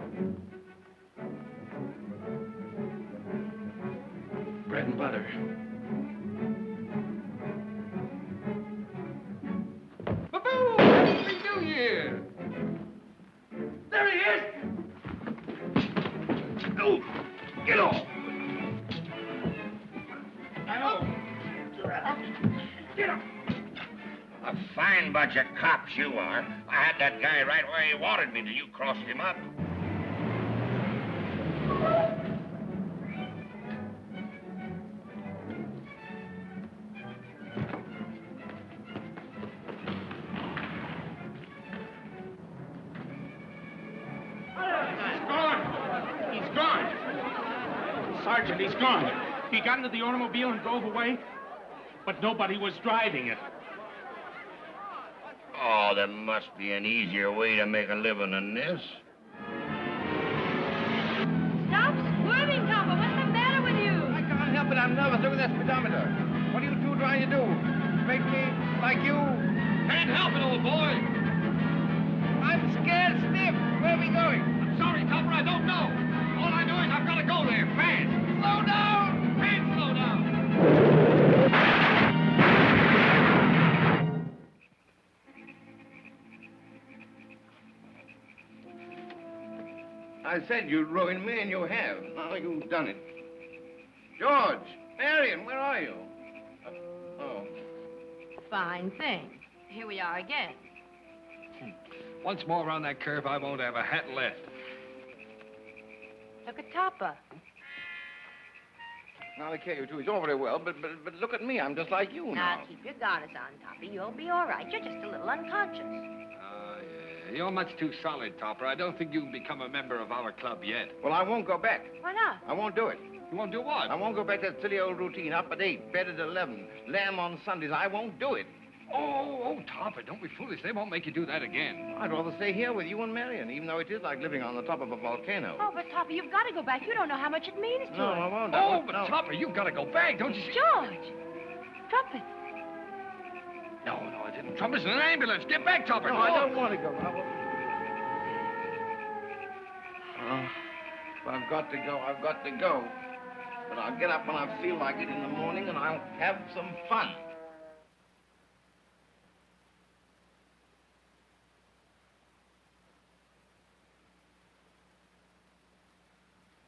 Bread and butter. Happy New Year! There he is! Oh, get off! Get up! A fine bunch of cops you are. I had that guy right where he wanted me till you crossed him up. Sergeant, he's gone. He got into the automobile and drove away, but nobody was driving it. Oh, there must be an easier way to make a living than this. Stop squirming, Topper. What's the matter with you? I can't help it. I'm nervous. Look at that speedometer. What are you two trying to do? Make me like you? Can't help it, old boy. I'm scared stiff. Where are we going? I'm sorry, Topper. I don't know. All I know is I've got to go there fast. Slow down! Can't slow down. I said you'd ruin me, and you have. Now you've done it. George, Marion, where are you? Oh. Fine thing. Here we are again. Once more around that curve, I won't have a hat left. Look at Topper. Now, the KU2 is all very well, but look at me. I'm just like you now. Now, keep your goddess on, Toppy. You'll be all right. You're just a little unconscious. Oh, yeah. You're much too solid, Topper. I don't think you can become a member of our club yet. Well, I won't go back. Why not? I won't do it. You won't do what? I won't go back to that silly old routine. Up at 8, bed at 11, lamb on Sundays. I won't do it. Oh, Topper, don't be foolish. They won't make you do that again. I'd rather stay here with you and Marion, even though it is like living on the top of a volcano. Oh, but Topper, you've got to go back. You don't know how much it means to No, us. I won't. Oh, but Topper, you've got to go back, don't you see? George! Trumpet. No, I didn't. Trumpet's in an ambulance. Get back, Topper. No, I don't want to go. If I've got to go, I've got to go. But I'll get up when I feel like it in the morning, and I'll have some fun.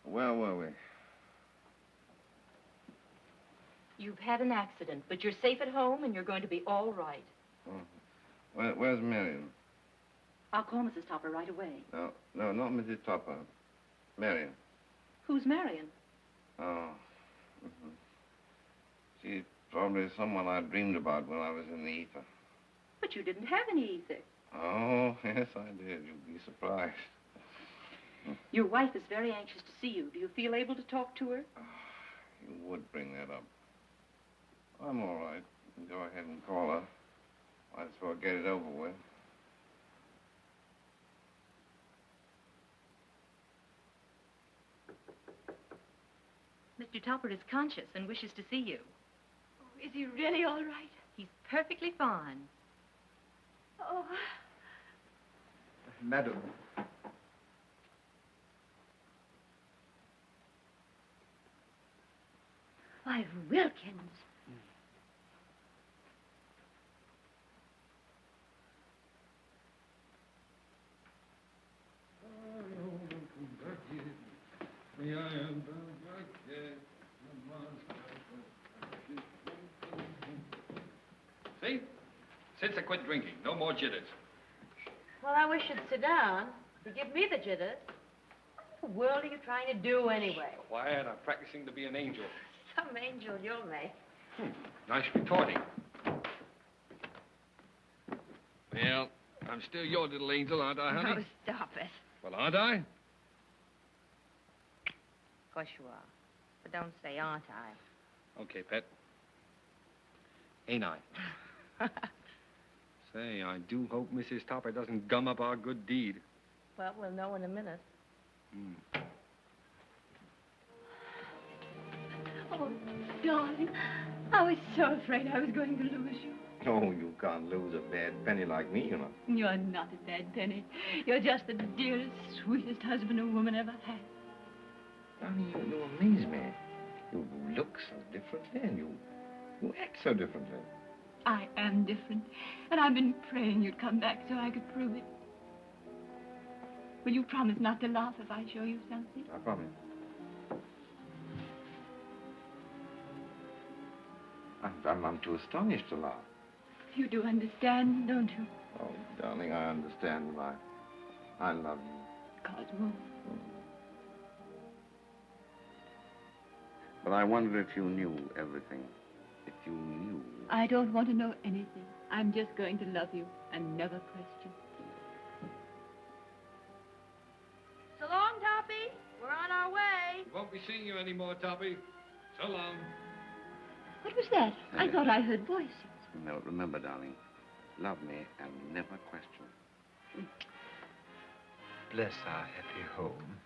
Where were we? You've had an accident, but you're safe at home and you're going to be all right. Oh. Where's Marion? I'll call Mrs. Topper right away. No, not Mrs. Topper. Marion. Who's Marion? Oh. She's probably someone I dreamed about when I was in the ether. But you didn't have any ether. Oh, yes, I did. You'd be surprised. Your wife is very anxious to see you. Do you feel able to talk to her? You would bring that up. I'm all right. Go ahead and call her. Might as well get it over with. Mr. Topper is conscious and wishes to see you. Oh, is he really all right? He's perfectly fine. Oh. Madam. Why, Wilkins. See? Since I quit drinking, no more jitters. Well, I wish you'd sit down. You give me the jitters. What the world are you trying to do anyway? Quiet, I'm practicing to be an angel. Some angel you'll make. Nice retorting. Well, I'm still your little angel, aren't I, honey? Oh, stop it. Well, aren't I? Of course you are. But don't say, aren't I? Okay, pet. Ain't I? Say, I do hope Mrs. Topper doesn't gum up our good deed. Well, we'll know in a minute. Oh, darling, I was so afraid I was going to lose you. Oh, you can't lose a bad penny like me, you know. You're not a bad penny. You're just the dearest, sweetest husband a woman ever had. Darling, you amaze me. You look so differently, and you act so differently. I am different, and I've been praying you'd come back so I could prove it. Will you promise not to laugh if I show you something? I promise. I'm too astonished to laugh. You do understand, don't you, Oh, darling, I understand. I love you. Cosmo? But I wonder if you knew everything. If you knew. I don't want to know anything. I'm just going to love you and never question. So long, Toppy. We're on our way. Won't be seeing you anymore, Toppy. So long. What was that? I thought I heard voices. No, remember, darling, love me and never question. Bless our happy home.